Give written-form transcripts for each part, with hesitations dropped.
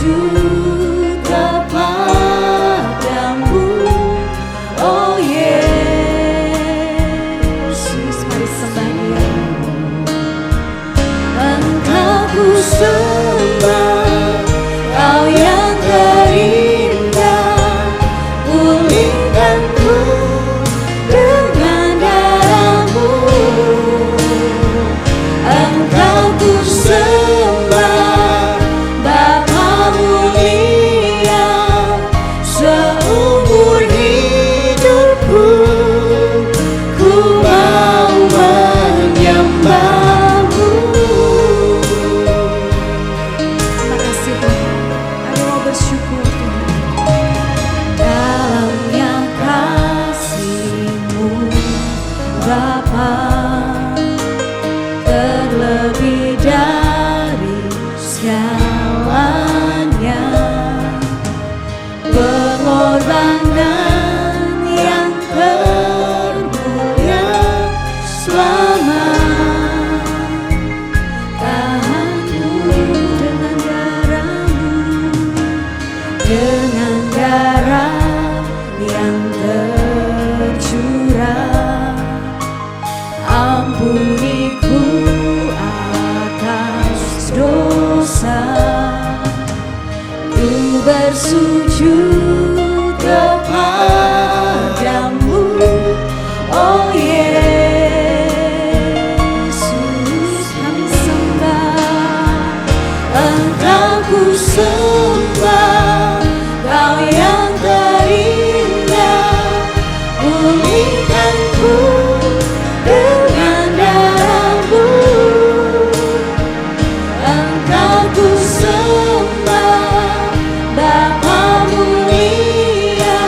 bersujud kepadamu, oh Yesus. Mari sembah Dia. Engkau ku sembah, Kau yang terindah, pulihkanku dengan darah-Mu. Engkau ku sembah, Bapa mulia, seumur hidupku ku mau menyembah-Mu. Terima kasih Tuhan, kami mau bersyukur Tuhan. Dalamnya kasih-Mu Bapa, terlebih dari segalanya, pengorbanan yang termulia selamat. Tahan-Mu dengan darah-Mu, dengan darah yang tercurah. Ampuniku atas dosa, ku bersujud kepadamu, oh Yesus. Kami sembah, Engkau ku sembah, Kau yang terindah, pulihkanku dengan darah-Mu. Engkau ku sembah, Bapa mulia,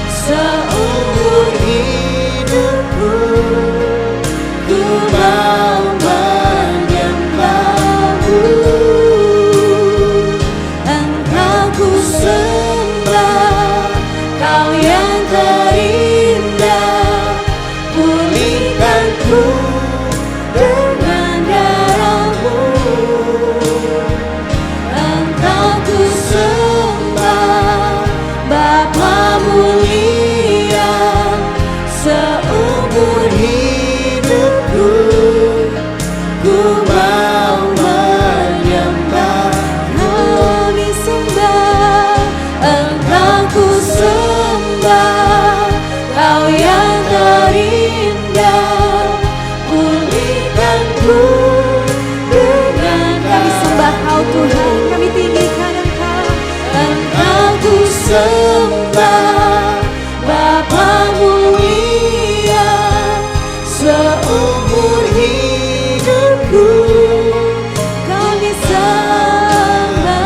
seumur hidupku ku mau menyembah-Mu. Engkau ku sembah, Kau yang terindah, pulihkanku dengan darah-Mu. Engkau ku sembah, Bapa mulia, seumur hidupku ku mau menyembah. Kami sembah, Engkau ku sembah, Kau yang terindah, pulihkanku dengan. Kami sembah Kau Tuhan, kami tinggikan Engkau. Engkau ku sembah, Bapa mulia, seumur hidupku kami sembah.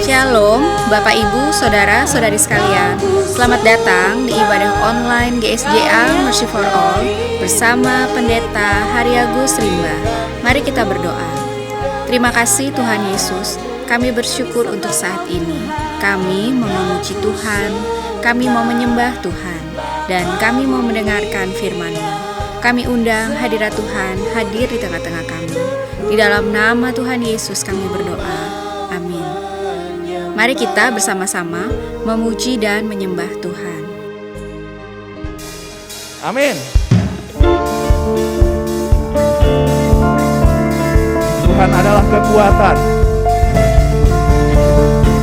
Shalom, Bapak Ibu, Saudara, Saudari sekalian. Selamat datang di ibadah online GSJA Mercy for All bersama Pendeta Haryagus Rimba. Mari kita berdoa. Terima kasih Tuhan Yesus, kami bersyukur untuk saat ini. Kami mau memuji Tuhan, kami mau menyembah Tuhan, dan kami mau mendengarkan firman-Mu. Kami undang hadirat Tuhan hadir di tengah-tengah kami. Di dalam nama Tuhan Yesus kami berdoa. Amin. Mari kita bersama-sama memuji dan menyembah Tuhan. Amin. Tuhan adalah kekuatan.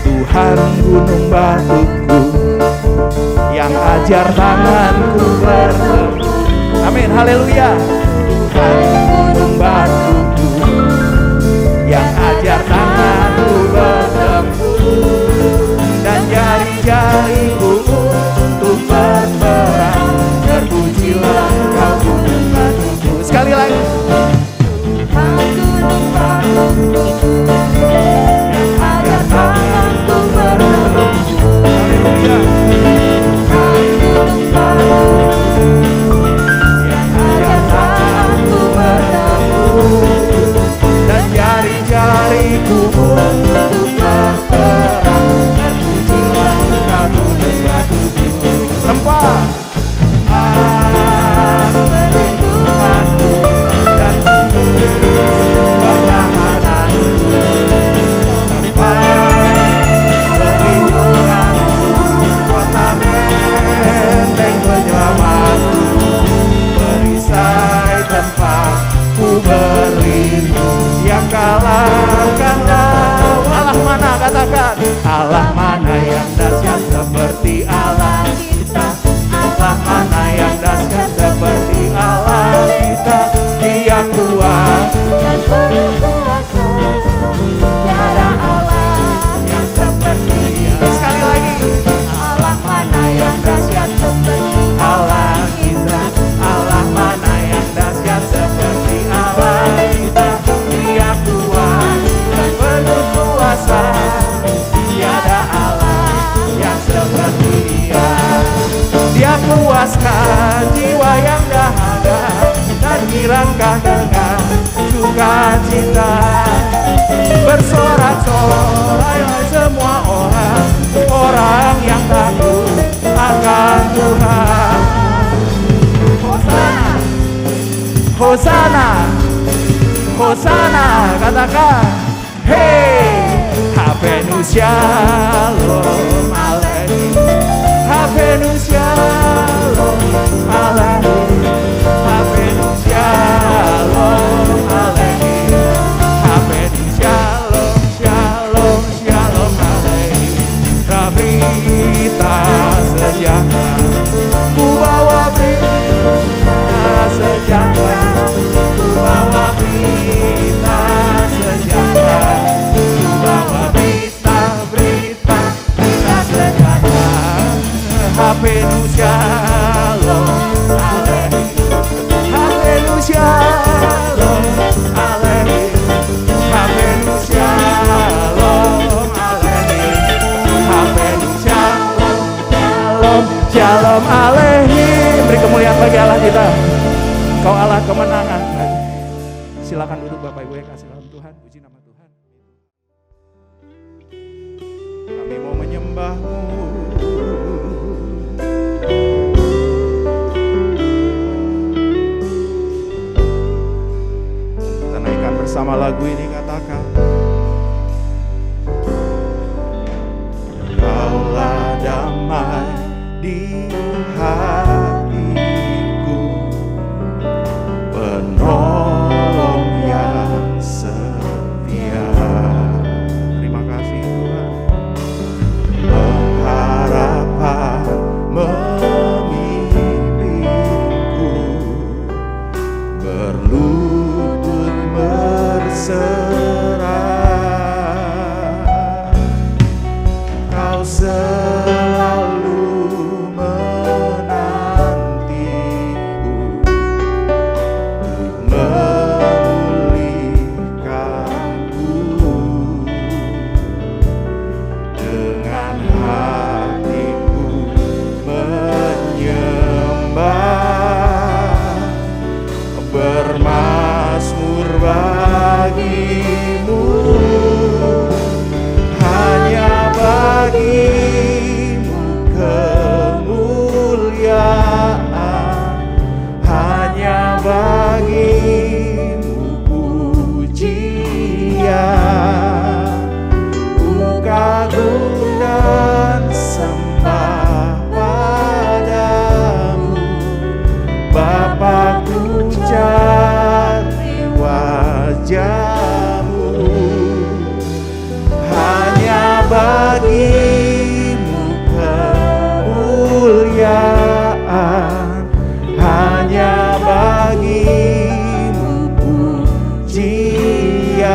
Tuhan gunung batuku, yang ajar tanganku bertemu. Amin, haleluya. Tuhan gunung batuku, yang ajar tanganku bertemu, dan jari-jariku untuk berperang. Terpujilah Kau gunung batuku. Sekali lagi. Tuhan gunung batuku, yang ajar tanganku bertemu. Haleluya. Tuhan gunung batuku, yang ajar tanganku bertemu, dan jari-jariku untuk berperang. Terpujilah Kau gunung batuku. Sembah. Aku beri Tuhanku dan pertahananku. sukacita, bersorak-sorai semua orang yang takut akan Tuhan. Hosana, Hosana, Hosana, katakan, hey, Havenu Shalom Aleichem, Havenu Shalom Aleichem, Havenu Shalom Aleichem, Havenu Shalom, Shalom, Shalom Aleichem. Berita sejahtera, ku bawa berita sejahtera, ku bawa berita sejahtera, ku bawa berita sejahtera. Havenu Shalom Aleichem, Havenu Shalom Aleichem, Havenu Shalom Aleichem, Havenu Shalom, Shalom, Shalom Aleichem. Beri kemuliaan bagi Allah kita. Kau Allah kemenangan. Silakan duduk Bapak Ibu yang kasih dalam Tuhan. Puji nama Tuhan. Kami mau menyembah-Mu. Kita naikkan bersama lagu ini, katakan, Kaulah damai di hatiku, penolong yang setia. Terima kasih Tuhan. Pengharapan memimpinku, berlutut berserah. Kau selalu menantiku untuk memulihkanku. Dengan hatiku menyembah, bermazmur bagimu, hanya bagimu kemuliaan, hanya bagimu pujian. Ku kagum dan sembah padamu, Bapa-Ku cari wajah-Mu, hanya bagimu kemuliaan, hanya bagimu pujian.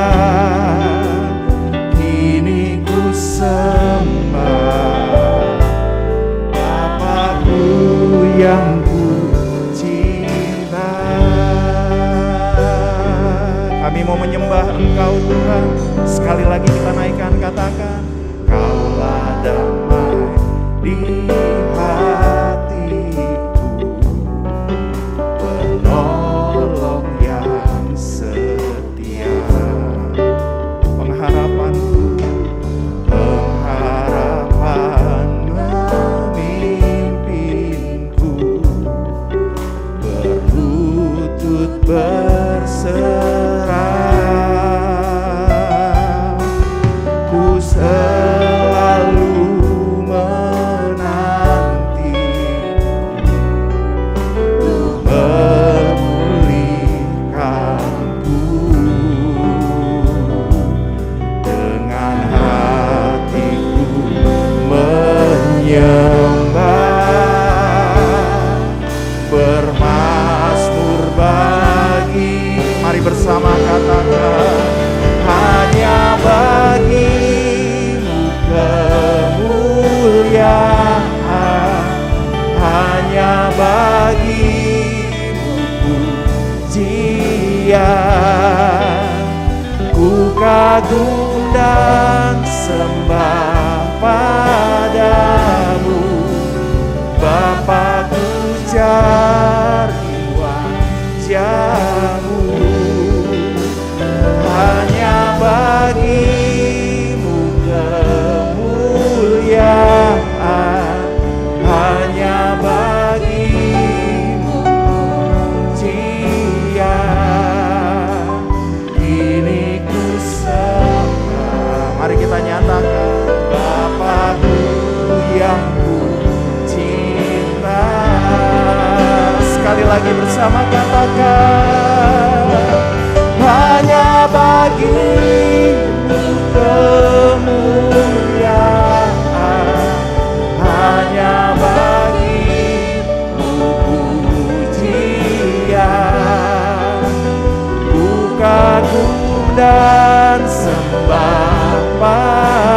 Kini ku sembah Bapa-Ku yang ku cinta. Kami mau menyembah Engkau Tuhan. Sekali lagi kita naikkan, katakan, Kaulah damai di hatiku, penolong yang setia. Pengharapanku, pengharapan memimpinku, berlutut berserah. Ku selalu menanti untuk memulihkanku. Dengan hatiku menyembah, bermazmur bagi. Mari bersama katakan, hanya bagimu kemuliaan, hanya bagimu pujian. Ku kagum dan sembah padamu, Bapa-Ku cari wajah-Mu,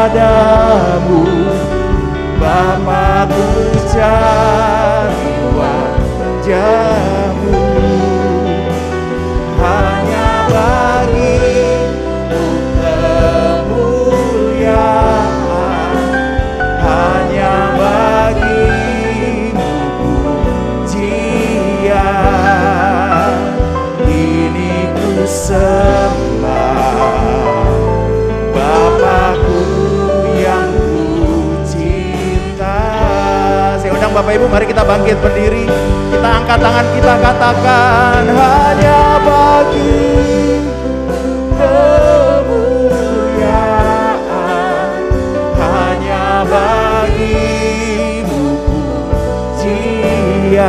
padamu, Bapa ku cari wajah-Mu. Hanya bagimu kemuliaan, hanya bagimu pujian. Ini ku sembah Bapakku yang ku cinta. Saya undang Bapak Ibu, mari kita bangkit berdiri. Kita angkat tangan, kita katakan, hanya bagi kemuliaan, hanya bagimu pujian.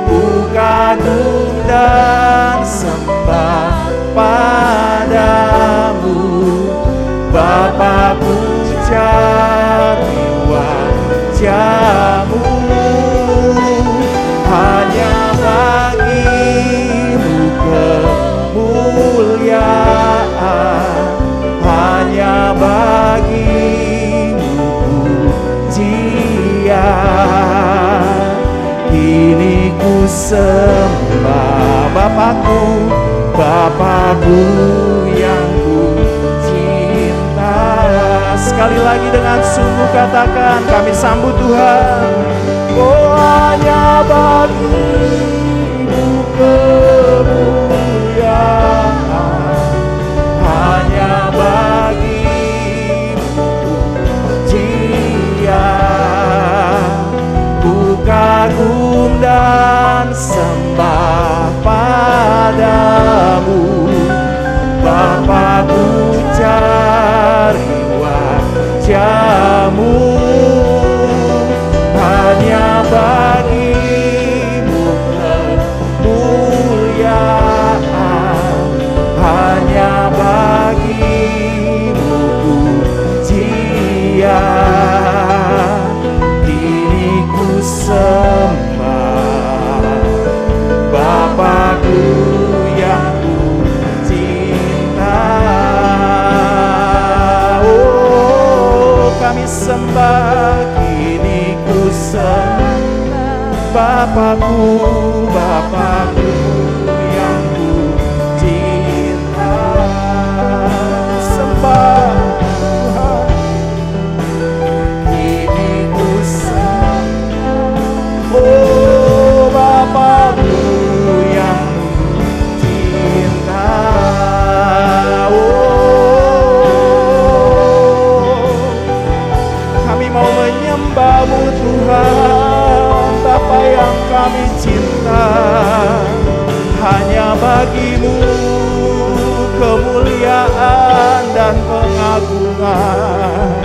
Ku kagum dan sembah padamu, Bapakku cari wajah-Mu. Hanya bagimu kemuliaan, hanya bagimu pujian. Kini ku sembah Bapakku, Bapakku yang ku cinta. Sekali lagi dengan sungguh katakan, kami sambut Tuhan. Oh, hanya bagimu kemuliaan, hanya bagimu pujian. Ku kagum dan sembah padamu, Bapakku cari wajah-Mu. Hanya bagimu kemuliaan, hanya bagimu pujian. Kini ku sembah Bapakku yang ku cinta. Oh, kami sembah, kini ku sembah Bapakku, Bapakku yang ku cinta. Sembah Tuhan, kini ku sembah, oh Bapakku yang ku cinta. Oh, kami mau menyembah-Mu Tuhan, Bapa yang kami cinta. Hanya bagimu kemuliaan dan pengagungan.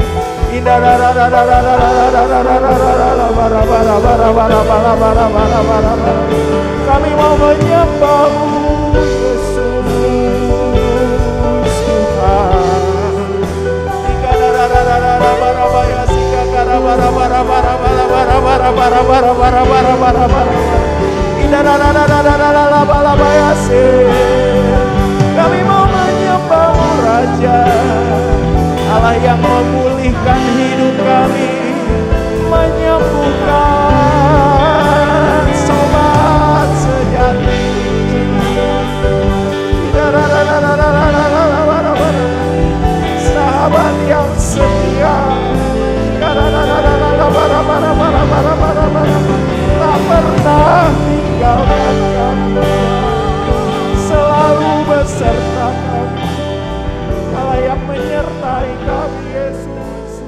Kami mau menyembah-Mu Yesus Tuhan. Kami mau menyembah-Mu Raja, Allah yang memulihkan hidup kami, menyembuhkan sobat sejati. Sahabat yang setia, tak pernah tinggalkan kami, selalu beserta kami. Allah yang menyertai kami, Yesus,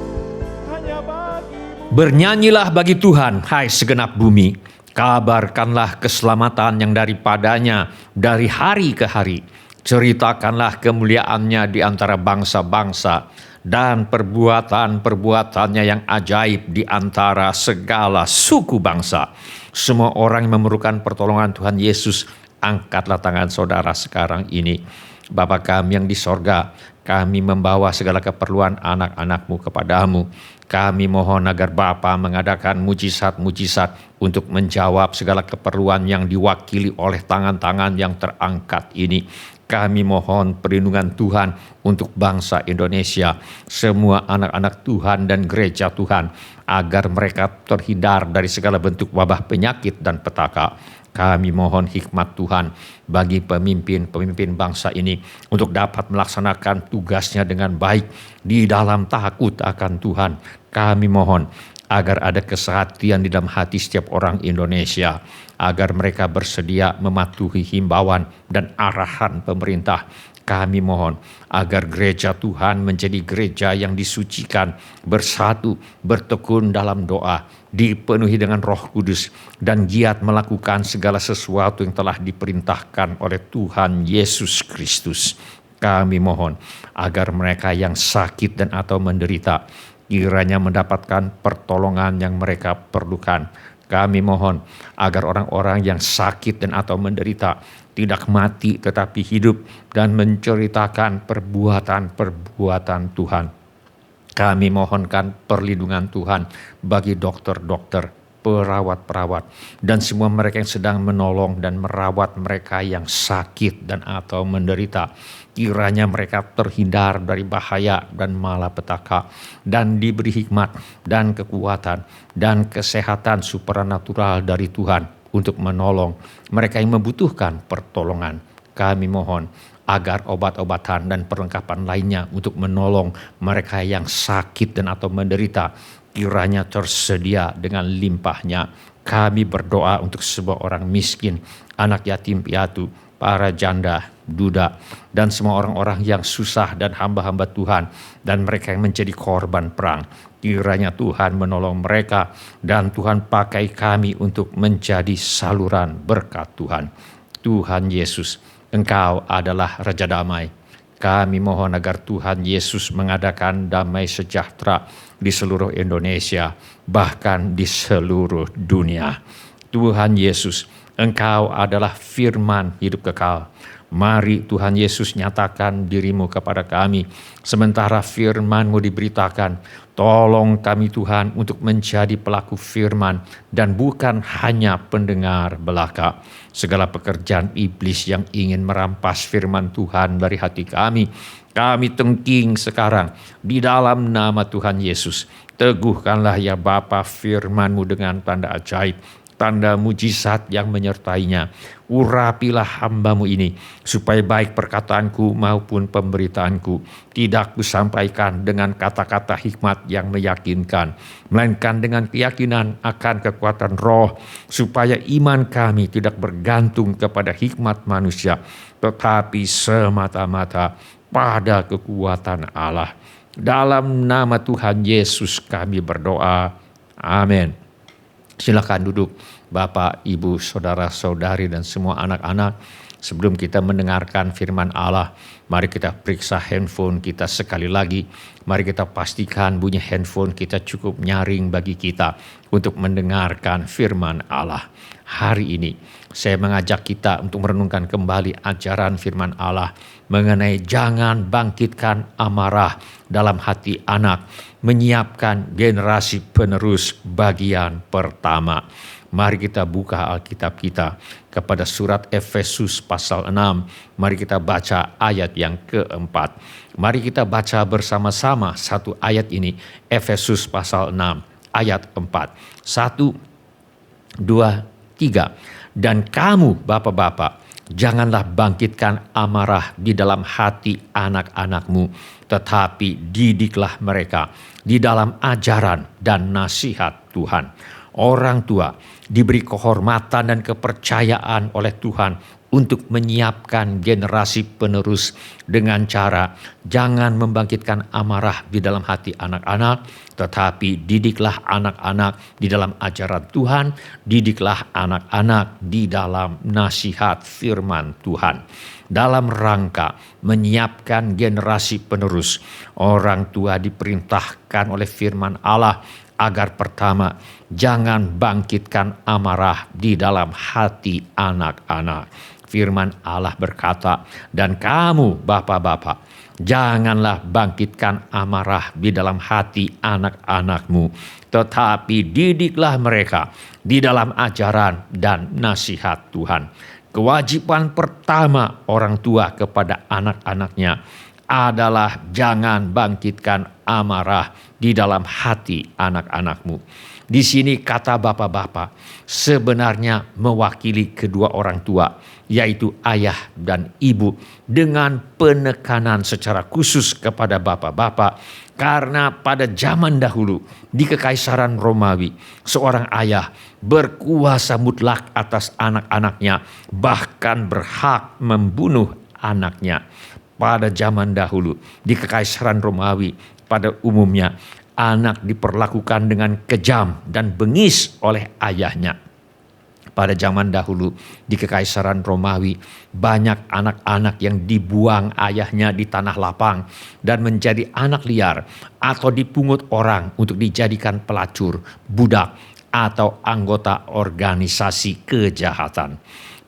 hanya bagi-Mu. Bernyanyilah bagi Tuhan, hai segenap bumi. Kabarkanlah keselamatan yang daripadanya dari hari ke hari. Ceritakanlah kemuliaannya di antara bangsa-bangsa dan perbuatan-perbuatannya yang ajaib di antara segala suku bangsa. Semua orang yang memerlukan pertolongan Tuhan Yesus, angkatlah tangan saudara sekarang ini. Bapa kami yang di sorga, kami membawa segala keperluan anak-anak-Mu kepadamu. Kami mohon agar Bapa mengadakan mujizat-mujizat untuk menjawab segala keperluan yang diwakili oleh tangan-tangan yang terangkat ini. Kami mohon perlindungan Tuhan untuk bangsa Indonesia, semua anak-anak Tuhan dan gereja Tuhan, agar mereka terhindar dari segala bentuk wabah penyakit dan petaka. Kami mohon hikmat Tuhan bagi pemimpin-pemimpin bangsa ini untuk dapat melaksanakan tugasnya dengan baik di dalam takut akan Tuhan. Kami mohon agar ada kesehatan di dalam hati setiap orang Indonesia, agar mereka bersedia mematuhi himbauan dan arahan pemerintah. Kami mohon agar gereja Tuhan menjadi gereja yang disucikan, bersatu, bertekun dalam doa, dipenuhi dengan Roh Kudus, dan giat melakukan segala sesuatu yang telah diperintahkan oleh Tuhan Yesus Kristus. Kami mohon agar mereka yang sakit dan atau menderita kiranya mendapatkan pertolongan yang mereka perlukan. Kami mohon agar orang-orang yang sakit dan atau menderita tidak mati tetapi hidup dan menceritakan perbuatan-perbuatan Tuhan. Kami mohonkan perlindungan Tuhan bagi dokter-dokter, perawat-perawat, dan semua mereka yang sedang menolong dan merawat mereka yang sakit dan atau menderita. Kiranya mereka terhindar dari bahaya dan malapetaka, dan diberi hikmat dan kekuatan dan kesehatan supranatural dari Tuhan untuk menolong mereka yang membutuhkan pertolongan. Kami mohon agar obat-obatan dan perlengkapan lainnya untuk menolong mereka yang sakit dan atau menderita kiranya tersedia dengan limpahnya. Kami berdoa untuk sebuah orang miskin, anak yatim piatu, para janda, duda, dan semua orang-orang yang susah dan hamba-hamba Tuhan, dan mereka yang menjadi korban perang. Kiranya Tuhan menolong mereka, dan Tuhan pakai kami untuk menjadi saluran berkat Tuhan. Tuhan Yesus, Engkau adalah Raja Damai. Kami mohon agar Tuhan Yesus mengadakan damai sejahtera di seluruh Indonesia, bahkan di seluruh dunia. Tuhan Yesus, Engkau adalah firman hidup kekal. Mari Tuhan Yesus nyatakan dirimu kepada kami. Sementara firman-Mu diberitakan, tolong kami Tuhan untuk menjadi pelaku firman dan bukan hanya pendengar belaka. Segala pekerjaan iblis yang ingin merampas firman Tuhan dari hati kami tengking sekarang di dalam nama Tuhan Yesus. Teguhkanlah ya Bapa firman-Mu dengan tanda ajaib, tanda mujizat yang menyertainya. Urapilah hamba-Mu ini, supaya baik perkataanku maupun pemberitaanku tidak kusampaikan dengan kata-kata hikmat yang meyakinkan, melainkan dengan keyakinan akan kekuatan roh, supaya iman kami tidak bergantung kepada hikmat manusia, tetapi semata-mata pada kekuatan Allah. Dalam nama Tuhan Yesus kami berdoa. Amin. Silakan duduk Bapak, Ibu, Saudara-saudari dan semua anak-anak. Sebelum kita mendengarkan firman Allah, mari kita periksa handphone kita sekali lagi. Mari kita pastikan bunyi handphone kita cukup nyaring bagi kita untuk mendengarkan firman Allah. Hari ini saya mengajak kita untuk merenungkan kembali ajaran firman Allah mengenai jangan bangkitkan amarah dalam hati anak, menyiapkan generasi penerus bagian pertama. Mari kita buka Alkitab kita kepada surat Efesus pasal 6. Mari kita baca ayat yang keempat. Mari kita baca bersama-sama satu ayat ini. Efesus pasal 6 ayat 4. 1, 2, 3. Dan kamu bapak-bapak, janganlah bangkitkan amarah di dalam hati anak-anakmu, tetapi didiklah mereka di dalam ajaran dan nasihat Tuhan. Orang tua diberi kehormatan dan kepercayaan oleh Tuhan untuk menyiapkan generasi penerus dengan cara jangan membangkitkan amarah di dalam hati anak-anak, tetapi didiklah anak-anak di dalam ajaran Tuhan, didiklah anak-anak di dalam nasihat firman Tuhan. Dalam rangka menyiapkan generasi penerus, orang tua diperintahkan oleh firman Allah agar pertama, jangan bangkitkan amarah di dalam hati anak-anak. Firman Allah berkata, dan kamu bapak-bapak, janganlah bangkitkan amarah di dalam hati anak-anakmu, tetapi didiklah mereka di dalam ajaran dan nasihat Tuhan. Kewajiban pertama orang tua kepada anak-anaknya adalah jangan bangkitkan amarah di dalam hati anak-anakmu. Di sini kata bapak-bapak sebenarnya mewakili kedua orang tua, yaitu ayah dan ibu, dengan penekanan secara khusus kepada bapak-bapak. Karena pada zaman dahulu di Kekaisaran Romawi, seorang ayah berkuasa mutlak atas anak-anaknya, bahkan berhak membunuh anaknya. Pada zaman dahulu di Kekaisaran Romawi, pada umumnya anak diperlakukan dengan kejam dan bengis oleh ayahnya. Pada zaman dahulu di Kekaisaran Romawi, banyak anak-anak yang dibuang ayahnya di tanah lapang dan menjadi anak liar atau dipungut orang untuk dijadikan pelacur, budak, atau anggota organisasi kejahatan.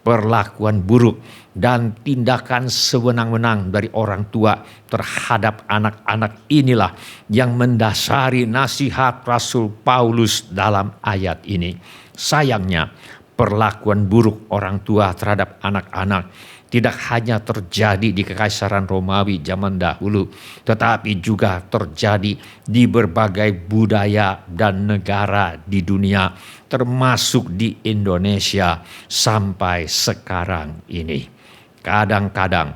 Perlakuan buruk dan tindakan sewenang-wenang dari orang tua terhadap anak-anak inilah yang mendasari nasihat Rasul Paulus dalam ayat ini. Sayangnya, perlakuan buruk orang tua terhadap anak-anak tidak hanya terjadi di Kekaisaran Romawi zaman dahulu, tetapi juga terjadi di berbagai budaya dan negara di dunia, termasuk di Indonesia sampai sekarang ini. Kadang-kadang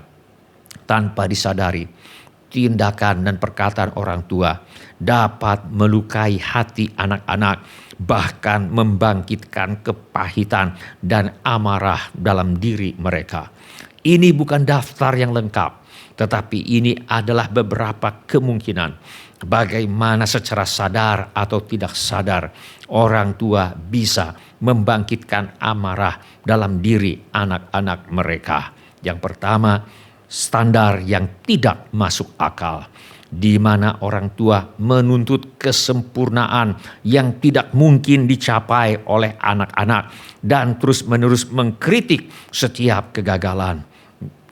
tanpa disadari, tindakan dan perkataan orang tua dapat melukai hati anak-anak, bahkan membangkitkan kepahitan dan amarah dalam diri mereka. Ini bukan daftar yang lengkap, tetapi ini adalah beberapa kemungkinan bagaimana secara sadar atau tidak sadar orang tua bisa membangkitkan amarah dalam diri anak-anak mereka. Yang pertama, standar yang tidak masuk akal, di mana orang tua menuntut kesempurnaan yang tidak mungkin dicapai oleh anak-anak dan terus-menerus mengkritik setiap kegagalan.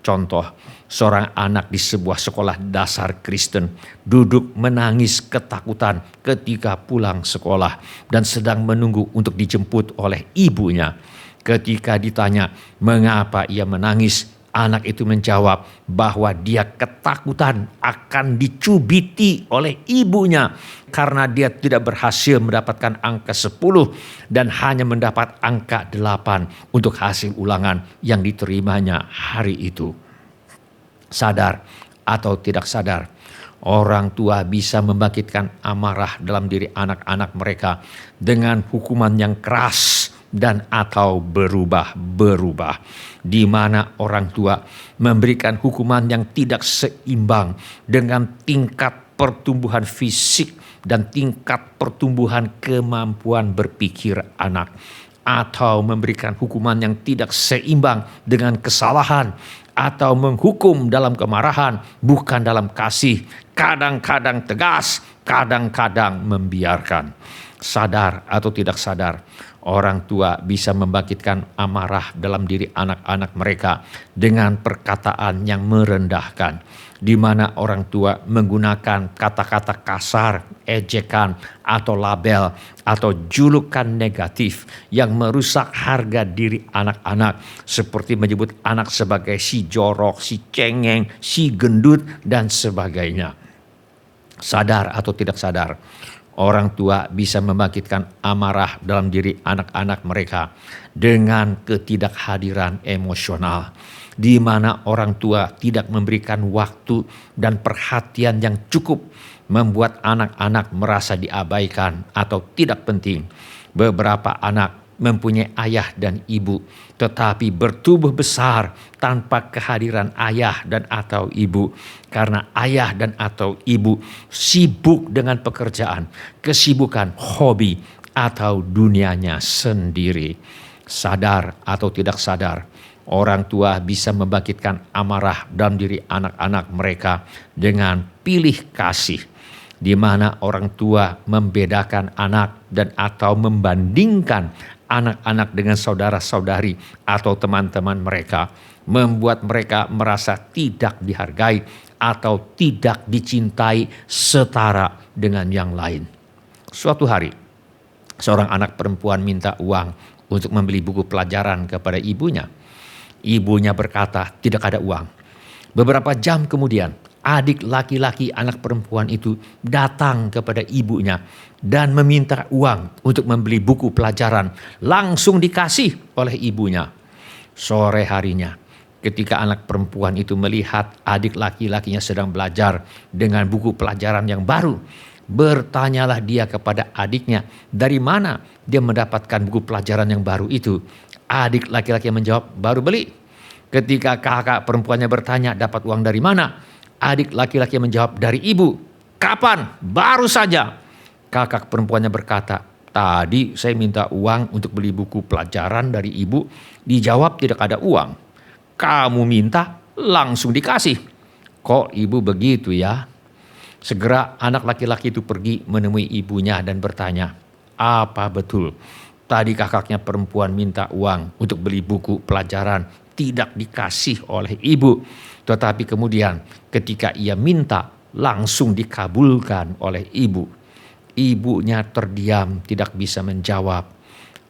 Contoh, seorang anak di sebuah sekolah dasar Kristen duduk menangis ketakutan ketika pulang sekolah dan sedang menunggu untuk dijemput oleh ibunya. Ketika ditanya mengapa ia menangis, anak itu menjawab bahwa dia ketakutan akan dicubiti oleh ibunya karena dia tidak berhasil mendapatkan angka 10 dan hanya mendapat angka 8 untuk hasil ulangan yang diterimanya hari itu. Sadar atau tidak sadar, orang tua bisa membangkitkan amarah dalam diri anak-anak mereka dengan hukuman yang keras dan atau berubah-berubah, di mana orang tua memberikan hukuman yang tidak seimbang dengan tingkat pertumbuhan fisik dan tingkat pertumbuhan kemampuan berpikir anak, atau memberikan hukuman yang tidak seimbang dengan kesalahan, atau menghukum dalam kemarahan bukan dalam kasih, kadang-kadang tegas, kadang-kadang membiarkan. Sadar atau tidak sadar, orang tua bisa membangkitkan amarah dalam diri anak-anak mereka dengan perkataan yang merendahkan, di mana orang tua menggunakan kata-kata kasar, ejekan, atau label, atau julukan negatif yang merusak harga diri anak-anak, seperti menyebut anak sebagai si jorok, si cengeng, si gendut, dan sebagainya. Sadar atau tidak sadar, orang tua bisa membangkitkan amarah dalam diri anak-anak mereka dengan ketidakhadiran emosional, di mana orang tua tidak memberikan waktu dan perhatian yang cukup, membuat anak-anak merasa diabaikan atau tidak penting. Beberapa anak mempunyai ayah dan ibu, tetapi bertumbuh besar tanpa kehadiran ayah dan atau ibu, karena ayah dan atau ibu sibuk dengan pekerjaan, kesibukan, hobi, atau dunianya sendiri. Sadar atau tidak sadar, orang tua bisa membangkitkan amarah dalam diri anak-anak mereka dengan pilih kasih, di mana orang tua membedakan anak dan atau membandingkan anak-anak dengan saudara-saudari atau teman-teman mereka, membuat mereka merasa tidak dihargai atau tidak dicintai setara dengan yang lain. Suatu hari, seorang anak perempuan minta uang untuk membeli buku pelajaran kepada ibunya. Ibunya berkata, tidak ada uang. Beberapa jam kemudian, adik laki-laki anak perempuan itu datang kepada ibunya dan meminta uang untuk membeli buku pelajaran. Langsung dikasih oleh ibunya. Sore harinya, ketika anak perempuan itu melihat adik laki-lakinya sedang belajar dengan buku pelajaran yang baru, bertanyalah dia kepada adiknya, dari mana dia mendapatkan buku pelajaran yang baru itu. Adik laki-laki menjawab, baru beli. Ketika kakak perempuannya bertanya, dapat uang dari mana? Adik laki-laki menjawab, dari ibu. Kapan? Baru saja. Kakak perempuannya berkata, tadi saya minta uang untuk beli buku pelajaran dari ibu. Dijawab tidak ada uang. Kamu minta, langsung dikasih. Kok ibu begitu ya? Segera anak laki-laki itu pergi menemui ibunya dan bertanya, apa betul tadi kakaknya perempuan minta uang untuk beli buku pelajaran, tidak dikasih oleh ibu. Tetapi kemudian ketika ia minta, langsung dikabulkan oleh ibu. Ibunya terdiam, tidak bisa menjawab.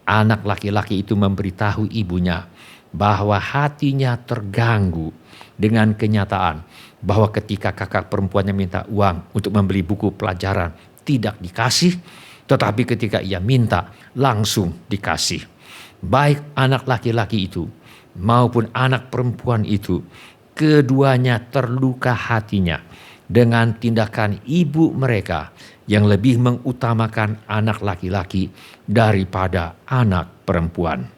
Anak laki-laki itu memberitahu ibunya bahwa hatinya terganggu dengan kenyataan bahwa ketika kakak perempuannya minta uang untuk membeli buku pelajaran, tidak dikasih. Tetapi ketika ia minta, langsung dikasih. Baik anak laki-laki itu maupun anak perempuan itu, keduanya terluka hatinya dengan tindakan ibu mereka yang lebih mengutamakan anak laki-laki daripada anak perempuan.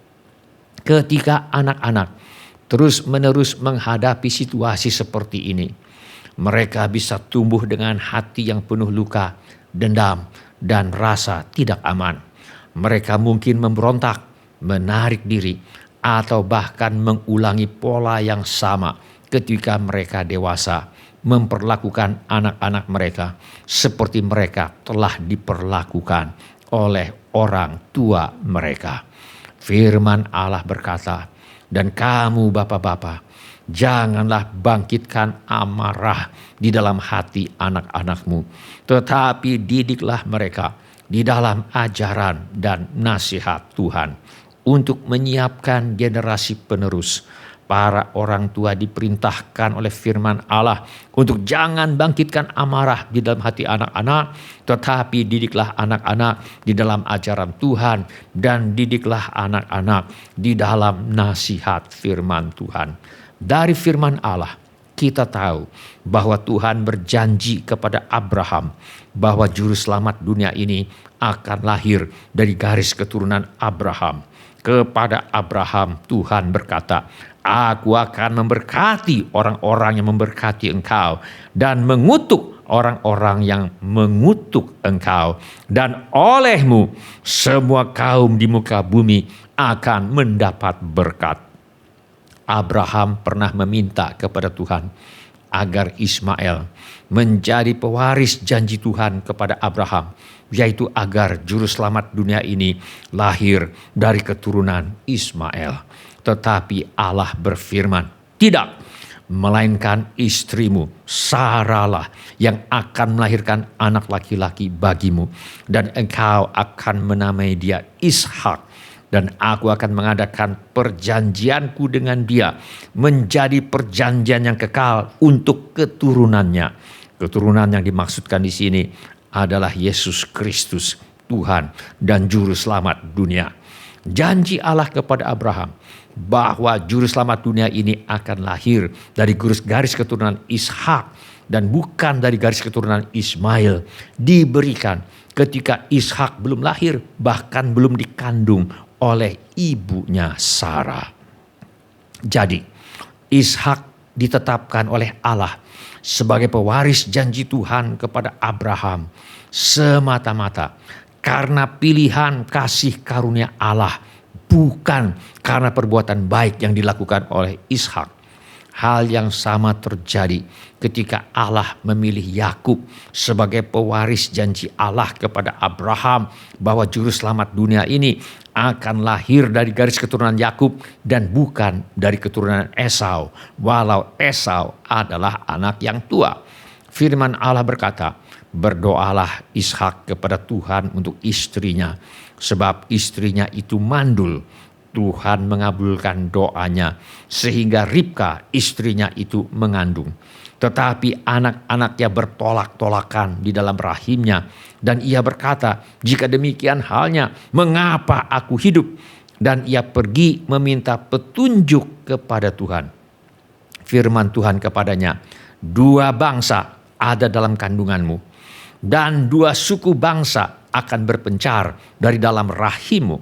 Ketika anak-anak terus-menerus menghadapi situasi seperti ini, mereka bisa tumbuh dengan hati yang penuh luka, dendam, dan rasa tidak aman. Mereka mungkin memberontak, menarik diri, atau bahkan mengulangi pola yang sama ketika mereka dewasa, memperlakukan anak-anak mereka seperti mereka telah diperlakukan oleh orang tua mereka. Firman Allah berkata, dan kamu bapak-bapak, janganlah bangkitkan amarah di dalam hati anak-anakmu, tetapi didiklah mereka di dalam ajaran dan nasihat Tuhan. Untuk menyiapkan generasi penerus, para orang tua diperintahkan oleh firman Allah untuk jangan bangkitkan amarah di dalam hati anak-anak, tetapi didiklah anak-anak di dalam ajaran Tuhan dan didiklah anak-anak di dalam nasihat firman Tuhan. Dari firman Allah kita tahu bahwa Tuhan berjanji kepada Abraham bahwa juru selamat dunia ini akan lahir dari garis keturunan Abraham. Kepada Abraham Tuhan berkata, aku akan memberkati orang-orang yang memberkati engkau dan mengutuk orang-orang yang mengutuk engkau. Dan olehmu semua kaum di muka bumi akan mendapat berkat. Abraham pernah meminta kepada Tuhan agar Ismail menjadi pewaris janji Tuhan kepada Abraham, yaitu agar juru selamat dunia ini lahir dari keturunan Ismail. Tetapi Allah berfirman, tidak, melainkan istrimu Sarah lah yang akan melahirkan anak laki-laki bagimu, dan engkau akan menamai dia Ishak. Dan aku akan mengadakan perjanjianku dengan dia menjadi perjanjian yang kekal untuk keturunannya. Keturunan yang dimaksudkan di sini adalah Yesus Kristus, Tuhan dan Juru Selamat dunia. Janji Allah kepada Abraham bahwa Juru Selamat dunia ini akan lahir dari garis keturunan Ishak dan bukan dari garis keturunan Ismail, diberikan ketika Ishak belum lahir, bahkan belum dikandung oleh ibunya Sarah. Jadi Ishak ditetapkan oleh Allah sebagai pewaris janji Tuhan kepada Abraham semata-mata karena pilihan kasih karunia Allah, bukan karena perbuatan baik yang dilakukan oleh Ishak. Hal yang sama terjadi ketika Allah memilih Yakub sebagai pewaris janji Allah kepada Abraham bahwa juru selamat dunia ini akan lahir dari garis keturunan Yakub dan bukan dari keturunan Esau, walau Esau adalah anak yang tua. Firman Allah berkata, berdoalah Ishak kepada Tuhan untuk istrinya, sebab istrinya itu mandul. Tuhan mengabulkan doanya sehingga Ribka istrinya itu mengandung. Tetapi anak-anaknya bertolak-tolakan di dalam rahimnya. Dan ia berkata, jika demikian halnya, mengapa aku hidup? Dan ia pergi meminta petunjuk kepada Tuhan. Firman Tuhan kepadanya, 2 bangsa ada dalam kandunganmu, dan 2 suku bangsa akan berpencar dari dalam rahimmu.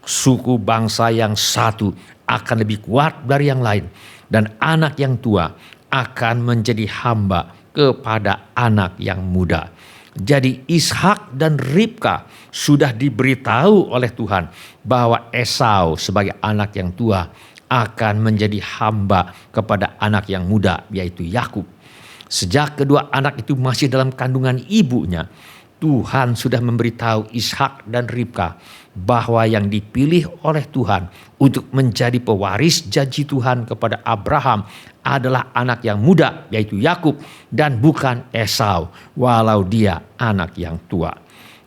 Suku bangsa yang satu akan lebih kuat dari yang lain, dan anak yang tua akan menjadi hamba kepada anak yang muda. Jadi Ishak dan Ribka sudah diberitahu oleh Tuhan bahwa Esau sebagai anak yang tua akan menjadi hamba kepada anak yang muda, yaitu Yakub. Sejak kedua anak itu masih dalam kandungan ibunya, Tuhan sudah memberitahu Ishak dan Ribka bahwa yang dipilih oleh Tuhan untuk menjadi pewaris janji Tuhan kepada Abraham adalah anak yang muda, yaitu Yakub, dan bukan Esau, walau dia anak yang tua.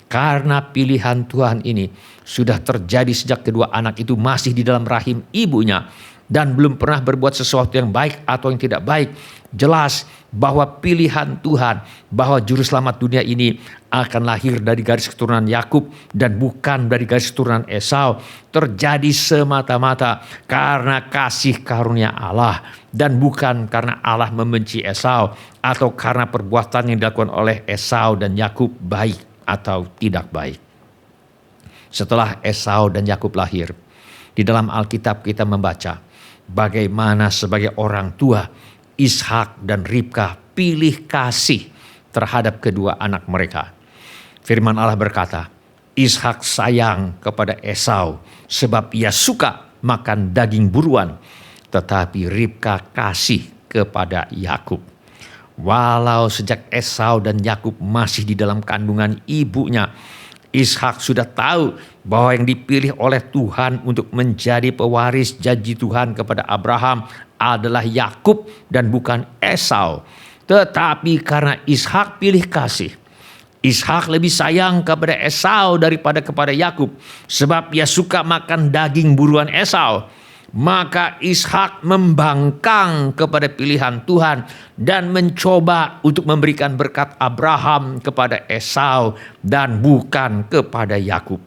Karena pilihan Tuhan ini sudah terjadi sejak kedua anak itu masih di dalam rahim ibunya dan belum pernah berbuat sesuatu yang baik atau yang tidak baik, jelas bahwa pilihan Tuhan bahwa juru selamat dunia ini akan lahir dari garis keturunan Yakub dan bukan dari garis keturunan Esau terjadi semata-mata karena kasih karunia Allah dan bukan karena Allah membenci Esau atau karena perbuatan yang dilakukan oleh Esau dan Yakub baik atau tidak baik. Setelah Esau dan Yakub lahir, di dalam Alkitab kita membaca bagaimana sebagai orang tua Ishak dan Ribka pilih kasih terhadap kedua anak mereka. Firman Allah berkata, Ishak sayang kepada Esau sebab ia suka makan daging buruan, tetapi Ribka kasih kepada Yakub. Walau sejak Esau dan Yakub masih di dalam kandungan ibunya, Ishak sudah tahu bahwa yang dipilih oleh Tuhan untuk menjadi pewaris janji Tuhan kepada Abraham adalah Yakub dan bukan Esau. Tetapi karena Ishak pilih kasih, Ishak lebih sayang kepada Esau daripada kepada Yakub sebab ia suka makan daging buruan Esau. Maka Ishak membangkang kepada pilihan Tuhan dan mencoba untuk memberikan berkat Abraham kepada Esau dan bukan kepada Yakub.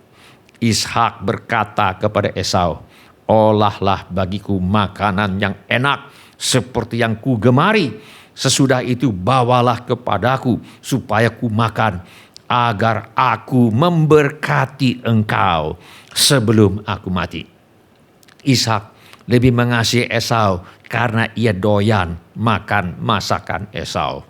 Ishak berkata kepada Esau, olahlah bagiku makanan yang enak seperti yang ku gemari. Sesudah itu bawalah kepadaku supaya ku makan, agar aku memberkati engkau sebelum aku mati. Ishak lebih mengasihi Esau karena ia doyan makan masakan Esau.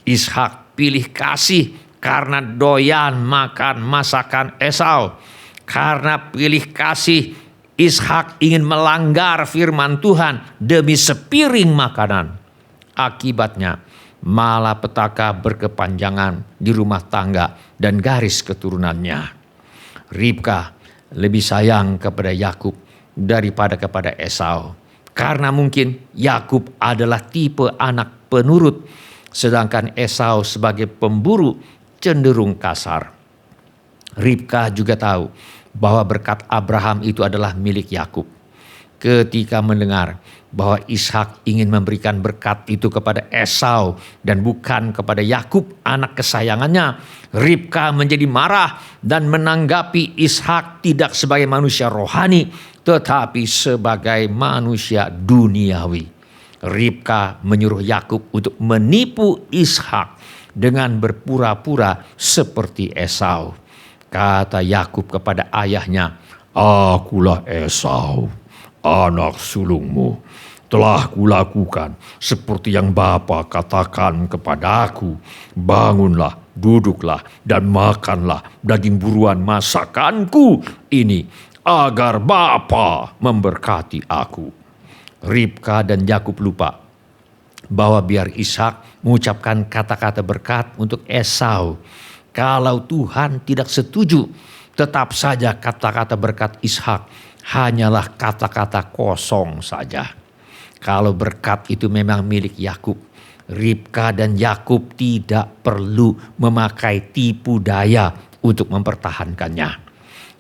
Ishak pilih kasih karena doyan makan masakan Esau. Karena pilih kasih, Ishak ingin melanggar firman Tuhan demi sepiring makanan. Akibatnya malapetaka berkepanjangan di rumah tangga dan garis keturunannya. Ribka lebih sayang kepada Yakub daripada kepada Esau. Karena mungkin Yakub adalah tipe anak penurut, sedangkan Esau sebagai pemburu cenderung kasar. Ribka juga tahu bahwa berkat Abraham itu adalah milik Yakub. Ketika mendengar bahwa Ishak ingin memberikan berkat itu kepada Esau dan bukan kepada Yakub anak kesayangannya, Ribka menjadi marah dan menanggapi Ishak tidak sebagai manusia rohani tetapi sebagai manusia duniawi. Ribka menyuruh Yakub untuk menipu Ishak dengan berpura-pura seperti Esau. Kata Yakub kepada ayahnya, akulah Esau, anak sulungmu. Telah kulakukan seperti yang Bapa katakan kepadaku. Bangunlah, duduklah, dan makanlah daging buruan masakanku ini, agar Bapa memberkati aku. Ribka dan Yakub lupa bahwa biar Ishak mengucapkan kata-kata berkat untuk Esau, kalau Tuhan tidak setuju, tetap saja kata-kata berkat Ishak hanyalah kata-kata kosong saja. Kalau berkat itu memang milik Yakub, Ribka dan Yakub tidak perlu memakai tipu daya untuk mempertahankannya.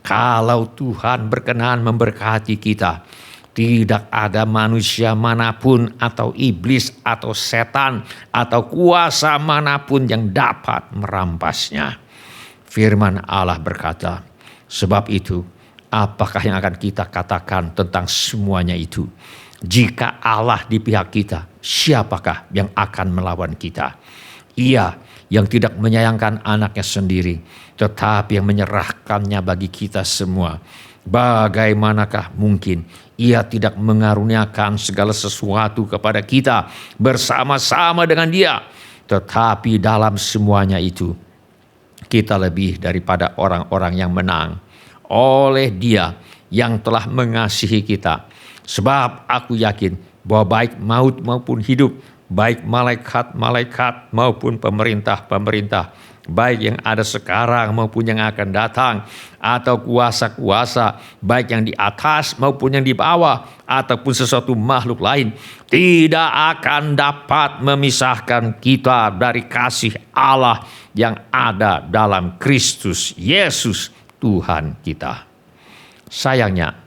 Kalau Tuhan berkenan memberkati kita, tidak ada manusia manapun atau iblis atau setan atau kuasa manapun yang dapat merampasnya. Firman Allah berkata, sebab itu apakah yang akan kita katakan tentang semuanya itu? Jika Allah di pihak kita, siapakah yang akan melawan kita? Ia yang tidak menyayangkan anaknya sendiri, tetapi yang menyerahkannya bagi kita semua. Bagaimanakah mungkin ia tidak mengaruniakan segala sesuatu kepada kita bersama-sama dengan dia? Tetapi dalam semuanya itu, kita lebih daripada orang-orang yang menang oleh Dia yang telah mengasihi kita. Sebab aku yakin bahwa baik maut maupun hidup, baik malaikat-malaikat maupun pemerintah-pemerintah, baik yang ada sekarang maupun yang akan datang, atau kuasa-kuasa, baik yang di atas maupun yang di bawah, ataupun sesuatu makhluk lain, tidak akan dapat memisahkan kita dari kasih Allah yang ada dalam Kristus Yesus Tuhan kita. Sayangnya,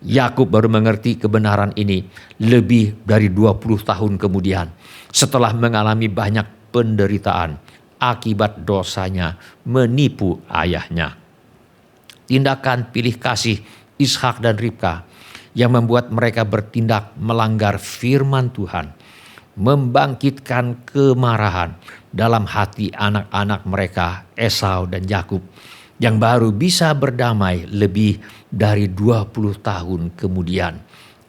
Yakub baru mengerti kebenaran ini lebih dari 20 tahun kemudian, setelah mengalami banyak penderitaan akibat dosanya menipu ayahnya. Tindakan pilih kasih Ishak dan Ribka yang membuat mereka bertindak melanggar firman Tuhan, membangkitkan kemarahan dalam hati anak-anak mereka Esau dan Yakub, yang baru bisa berdamai lebih dari 20 tahun kemudian.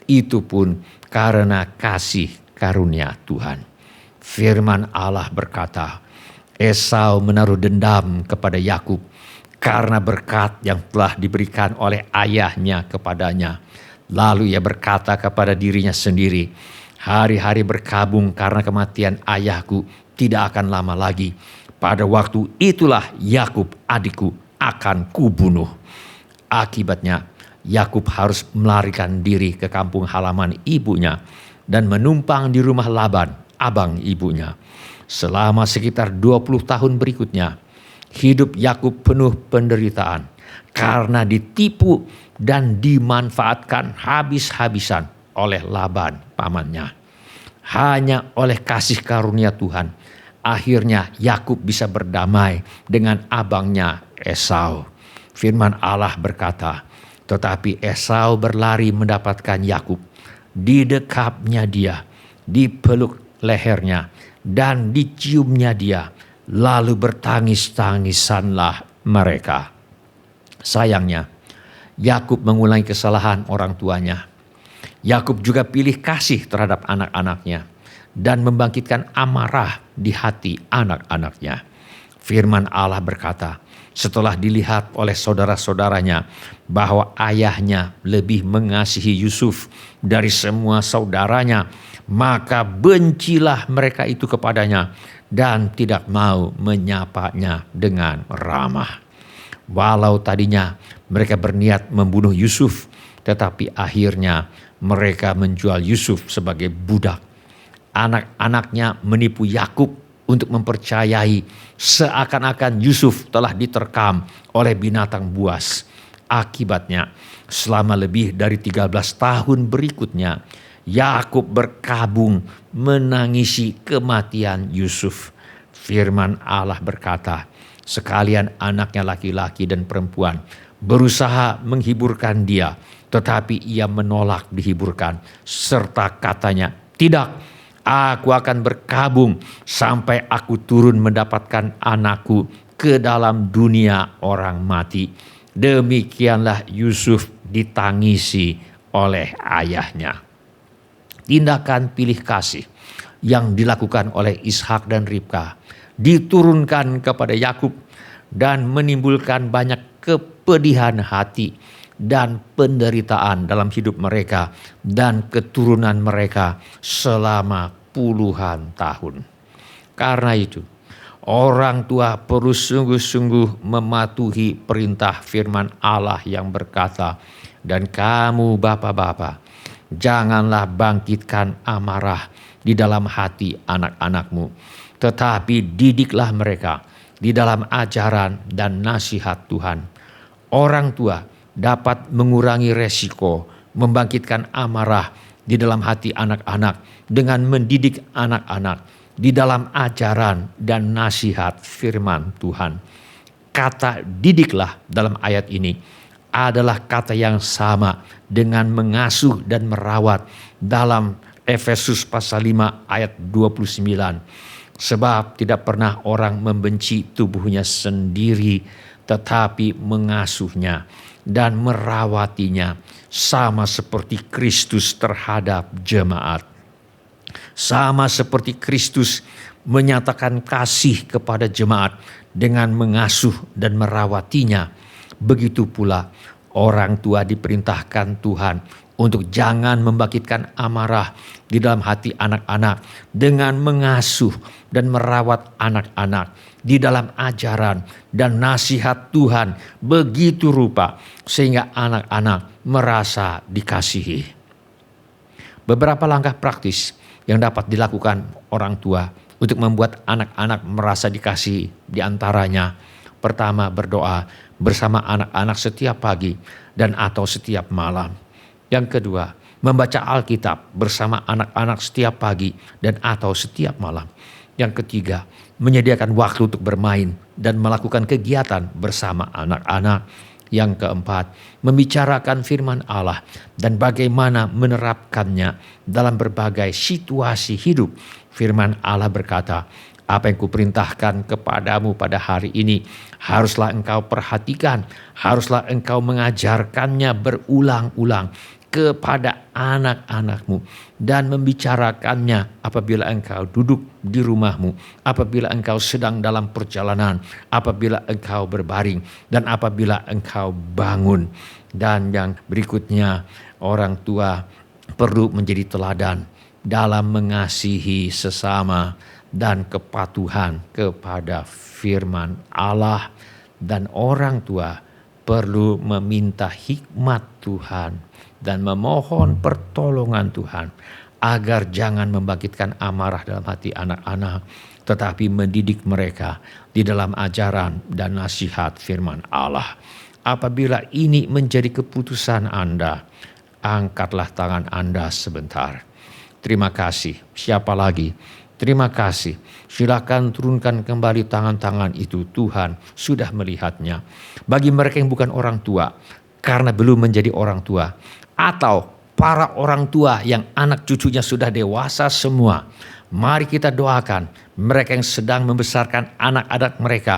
Itu pun karena kasih karunia Tuhan. Firman Allah berkata, Esau menaruh dendam kepada Yakub karena berkat yang telah diberikan oleh ayahnya kepadanya. Lalu ia berkata kepada dirinya sendiri, hari-hari berkabung karena kematian ayahku tidak akan lama lagi. Pada waktu itulah Yakub adikku akan kubunuh. Akibatnya Yakub harus melarikan diri ke kampung halaman ibunya dan menumpang di rumah Laban, abang ibunya. Selama sekitar 20 tahun berikutnya, hidup Yakub penuh penderitaan karena ditipu dan dimanfaatkan habis-habisan oleh Laban pamannya. Hanya oleh kasih karunia Tuhan, akhirnya Yakub bisa berdamai dengan abangnya Esau. Firman Allah berkata, tetapi Esau berlari mendapatkan Yakub, didekapnya dia, dipeluk lehernya, dan diciumnya dia, lalu bertangis-tangisanlah mereka. Sayangnya, Yakub mengulangi kesalahan orang tuanya. Yakub juga pilih kasih terhadap anak-anaknya dan membangkitkan amarah di hati anak-anaknya. Firman Allah berkata, setelah dilihat oleh saudara-saudaranya bahwa ayahnya lebih mengasihi Yusuf dari semua saudaranya, maka bencilah mereka itu kepadanya dan tidak mau menyapanya dengan ramah. Walau tadinya mereka berniat membunuh Yusuf, tetapi akhirnya mereka menjual Yusuf sebagai budak. Anak-anaknya menipu Yakub untuk mempercayai seakan-akan Yusuf telah diterkam oleh binatang buas. Akibatnya, selama lebih dari 13 tahun berikutnya, Yakub berkabung menangisi kematian Yusuf. Firman Allah berkata, sekalian anaknya laki-laki dan perempuan berusaha menghiburkan dia, tetapi ia menolak dihiburkan, serta katanya, tidak, aku akan berkabung sampai aku turun mendapatkan anakku ke dalam dunia orang mati. Demikianlah Yusuf ditangisi oleh ayahnya. Tindakan pilih kasih yang dilakukan oleh Ishak dan Ribka diturunkan kepada Yakub dan menimbulkan banyak kepedihan hati dan penderitaan dalam hidup mereka dan keturunan mereka selama puluhan tahun. Karena itu, orang tua perlu sungguh-sungguh mematuhi perintah firman Allah yang berkata, dan kamu bapak-bapak, janganlah bangkitkan amarah di dalam hati anak-anakmu, tetapi didiklah mereka di dalam ajaran dan nasihat Tuhan. Orang tua dapat mengurangi resiko membangkitkan amarah di dalam hati anak-anak dengan mendidik anak-anak di dalam ajaran dan nasihat firman Tuhan. Kata didiklah dalam ayat ini adalah kata yang sama dengan mengasuh dan merawat dalam Efesus pasal 5 ayat 29. Sebab tidak pernah orang membenci tubuhnya sendiri, tetapi mengasuhnya dan merawatinya sama seperti Kristus terhadap jemaat. Sama seperti Kristus menyatakan kasih kepada jemaat dengan mengasuh dan merawatinya, begitu pula orang tua diperintahkan Tuhan untuk jangan membangkitkan amarah di dalam hati anak-anak dengan mengasuh dan merawat anak-anak di dalam ajaran dan nasihat Tuhan begitu rupa sehingga anak-anak merasa dikasihi. Beberapa langkah praktis yang dapat dilakukan orang tua untuk membuat anak-anak merasa dikasihi, di antaranya pertama, berdoa bersama anak-anak setiap pagi dan atau setiap malam. Yang kedua, membaca Alkitab bersama anak-anak setiap pagi dan atau setiap malam. Yang ketiga, menyediakan waktu untuk bermain dan melakukan kegiatan bersama anak-anak. Yang keempat, membicarakan firman Allah dan bagaimana menerapkannya dalam berbagai situasi hidup. Firman Allah berkata, apa yang kuperintahkan kepadamu pada hari ini, haruslah engkau perhatikan, haruslah engkau mengajarkannya berulang-ulang kepada anak-anakmu dan membicarakannya apabila engkau duduk di rumahmu, apabila engkau sedang dalam perjalanan, apabila engkau berbaring, dan apabila engkau bangun. Dan yang berikutnya, orang tua perlu menjadi teladan dalam mengasihi sesama dan kepatuhan kepada firman Allah, dan orang tua perlu meminta hikmat Tuhan dan memohon pertolongan Tuhan agar jangan membangkitkan amarah dalam hati anak-anak, tetapi mendidik mereka di dalam ajaran dan nasihat firman Allah. Apabila ini menjadi keputusan Anda, angkatlah tangan Anda sebentar. Terima kasih. Siapa lagi? Terima kasih. Silakan turunkan kembali tangan-tangan itu. Tuhan sudah melihatnya. Bagi mereka yang bukan orang tua, karena belum menjadi orang tua, atau para orang tua yang anak cucunya sudah dewasa semua, mari kita doakan mereka yang sedang membesarkan anak-anak mereka,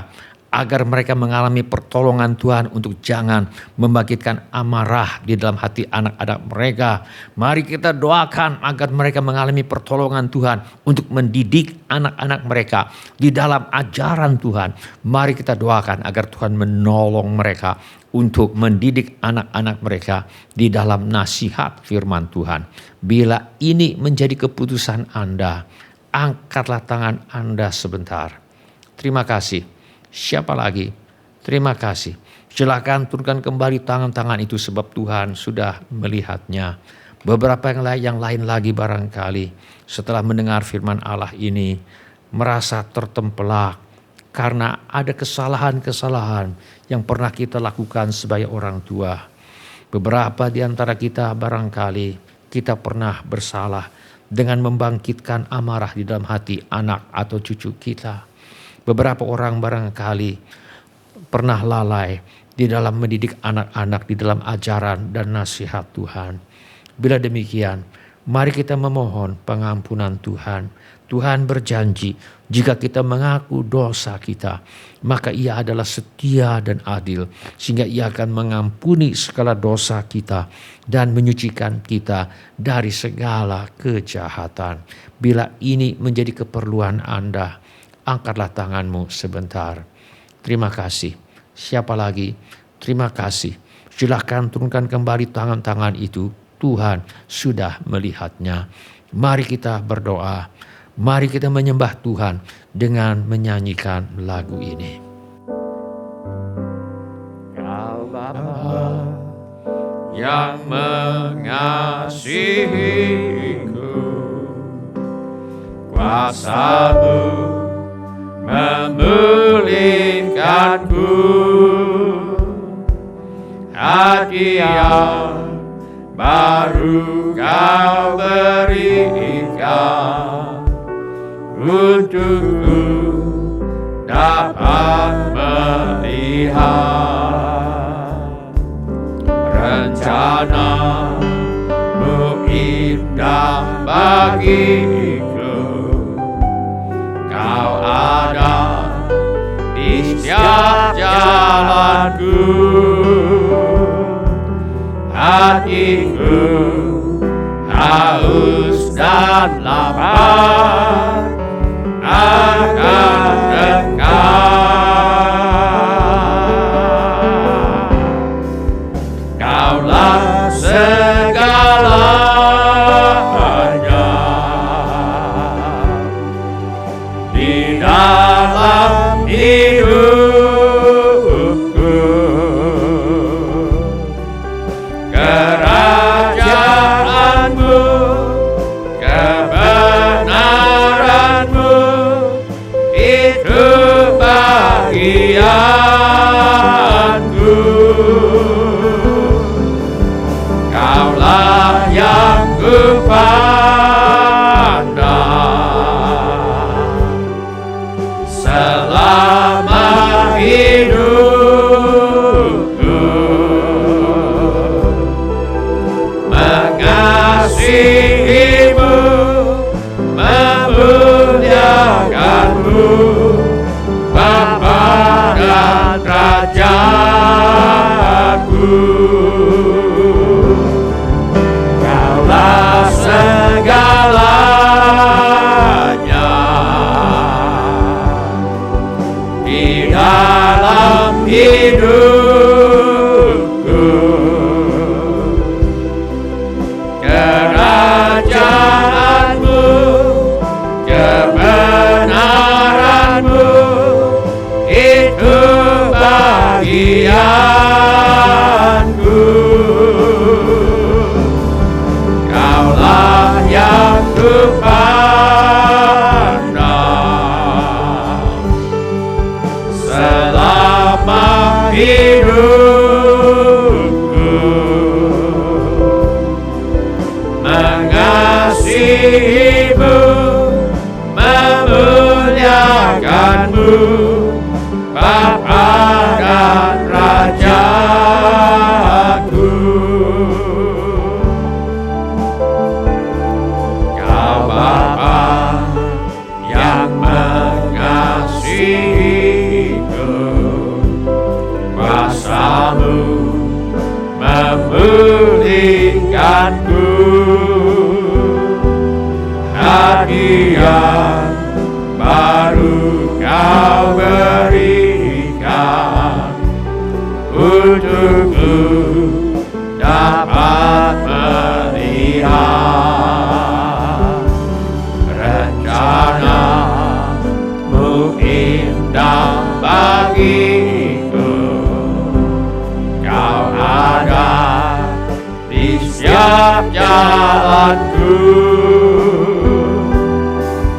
agar mereka mengalami pertolongan Tuhan untuk jangan membangkitkan amarah di dalam hati anak-anak mereka. Mari kita doakan agar mereka mengalami pertolongan Tuhan untuk mendidik anak-anak mereka di dalam ajaran Tuhan. Mari kita doakan agar Tuhan menolong mereka untuk mendidik anak-anak mereka di dalam nasihat firman Tuhan. Bila ini menjadi keputusan Anda, angkatlah tangan Anda sebentar. Terima kasih. Siapa lagi? Terima kasih. Silakan turunkan kembali tangan-tangan itu sebab Tuhan sudah melihatnya. Beberapa yang lain lagi barangkali setelah mendengar firman Allah ini merasa tertempelak karena ada kesalahan-kesalahan yang pernah kita lakukan sebagai orang tua. Beberapa di antara kita barangkali kita pernah bersalah dengan membangkitkan amarah di dalam hati anak atau cucu kita. Beberapa orang barangkali pernah lalai di dalam mendidik anak-anak di dalam ajaran dan nasihat Tuhan. Bila demikian, mari kita memohon pengampunan Tuhan. Tuhan berjanji, jika kita mengaku dosa kita, maka Ia adalah setia dan adil, sehingga Ia akan mengampuni segala dosa kita dan menyucikan kita dari segala kejahatan. Bila ini menjadi keperluan Anda, angkatlah tanganmu sebentar. Terima kasih. Siapa lagi? Terima kasih. Silakan turunkan kembali tangan-tangan itu. Tuhan sudah melihatnya. Mari kita berdoa. Mari kita menyembah Tuhan dengan menyanyikan lagu ini. Kau Bapa yang mengasihiku, kuasa-Mu memulihkanku, hati yang baru Kau berikan untukku dapat melihat rencana-Mu indah bagiku. Kau ada di setiap jalanku. Hatiku haus dan lapar akan Engkau. Kaulah segalanya di dalam hidupku. Kerajaan-Mu, kebenaran-Mu, itu bagianku. Kaulah yang kupandang selama hidupku. Mengasihi-Mu, memuliakan-Mu, Bapa dan Rajaku. Kaulah segalanya di dalam hidupku. Kerajaan-Mu, kebenaran-Mu, itu bagianku. Kaulah yang kupandang selama hidupku. Mengasihi-Mu, memuliakan-Mu, Bapa dan Rajaku. Kau Bapa yang mengasihiku, kuasa-Mu memulihkanku. Hadiah baru Kau berikan untukku dapat melihat rencana-Mu indah bagiku. Kau ada di setiap jalanku.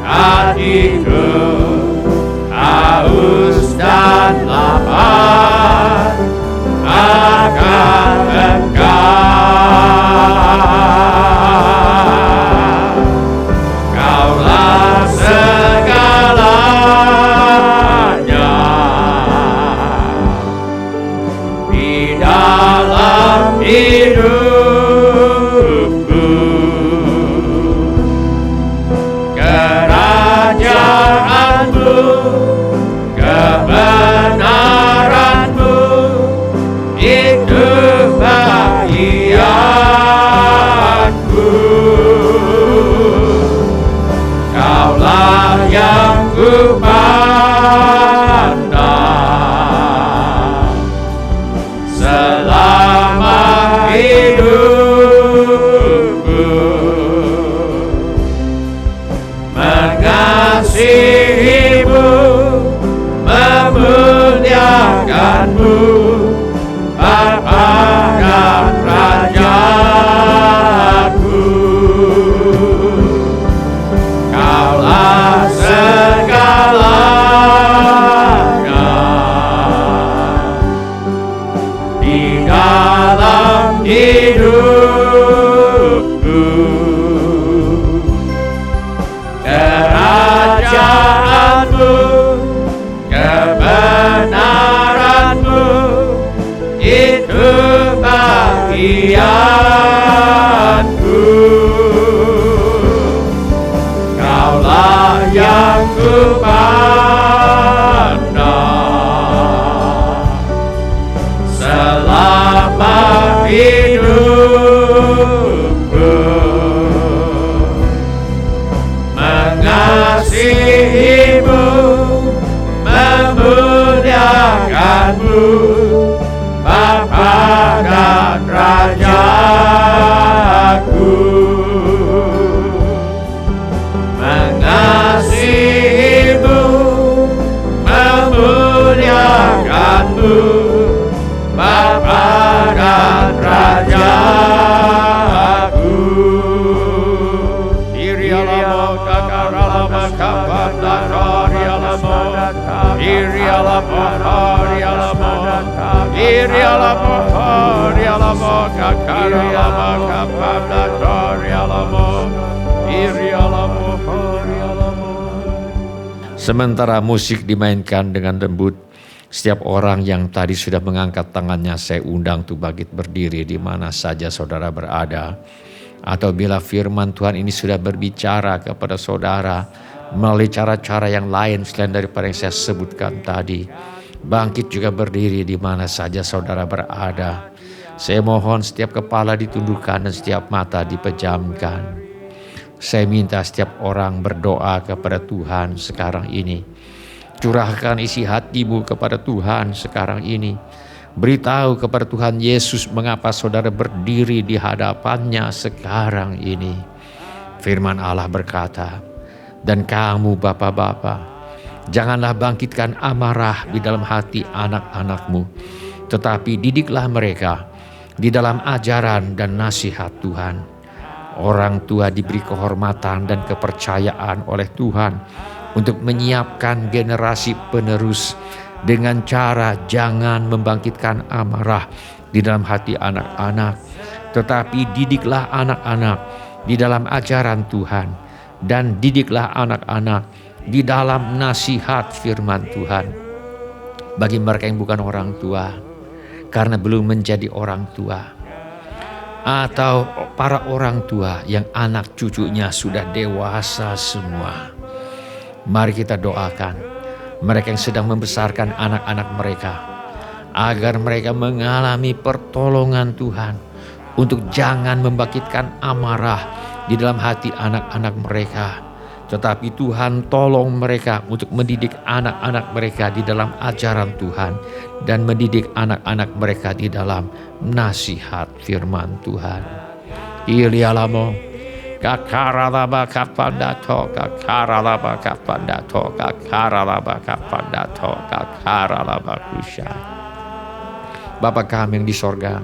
Hatiku haus dan lapar akan Engkau. Kaulah segalanya di dalam hidupku. Kerajaan kebahagiaanku. Kaulah yang kupandang selama hidupku, mengasihimu, memuliakanmu, Bapa dan Rajaku. Mengasihimu, memuliakanmu, Bapa dan Rajaku. Irialamo kakaralama kapandaka rialamo, irialamo harialamo, irialamo harialamo kakaralama kapandaka rialamo, irialamo harialamo. Sementara musik dimainkan dengan lembut, setiap orang yang tadi sudah mengangkat tangannya saya undang untuk bangkit berdiri di mana saja saudara berada. Atau bila firman Tuhan ini sudah berbicara kepada saudara melalui cara-cara yang lain selain daripada yang saya sebutkan tadi, bangkit juga berdiri di mana saja saudara berada. Saya mohon setiap kepala ditundukkan dan setiap mata dipejamkan. Saya minta setiap orang berdoa kepada Tuhan sekarang ini. Curahkan isi hatimu kepada Tuhan sekarang ini. Beritahu kepada Tuhan Yesus mengapa saudara berdiri di hadapannya sekarang ini. Firman Allah berkata, dan kamu bapak-bapak, janganlah bangkitkan amarah di dalam hati anak-anakmu, tetapi didiklah mereka di dalam ajaran dan nasihat Tuhan. Orang tua diberi kehormatan dan kepercayaan oleh Tuhan untuk menyiapkan generasi penerus dengan cara jangan membangkitkan amarah di dalam hati anak-anak, tetapi didiklah anak-anak di dalam ajaran Tuhan dan didiklah anak-anak di dalam nasihat firman Tuhan. Bagi mereka yang bukan orang tua, karena belum menjadi orang tua, atau para orang tua yang anak cucunya sudah dewasa semua, mari kita doakan mereka yang sedang membesarkan anak-anak mereka, agar mereka mengalami pertolongan Tuhan untuk jangan membangkitkan amarah di dalam hati anak-anak mereka. Tetapi Tuhan tolong mereka untuk mendidik anak-anak mereka di dalam ajaran Tuhan dan mendidik anak-anak mereka di dalam nasihat firman Tuhan. Ilialamo kakaralaba kapandato, kakaralaba kapandato, kakaralaba kapandato, kakaralaba kusya. Bapa kami yang di sorga,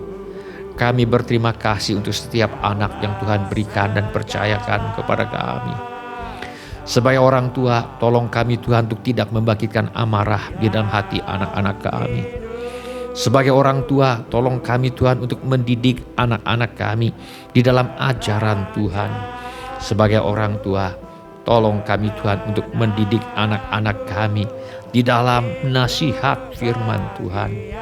kami berterima kasih untuk setiap anak yang Tuhan berikan dan percayakan kepada kami. Sebagai orang tua, tolong kami Tuhan untuk tidak membangkitkan amarah di dalam hati anak-anak kami. Sebagai orang tua, tolong kami Tuhan untuk mendidik anak-anak kami di dalam ajaran Tuhan. Sebagai orang tua, tolong kami Tuhan untuk mendidik anak-anak kami di dalam nasihat firman Tuhan.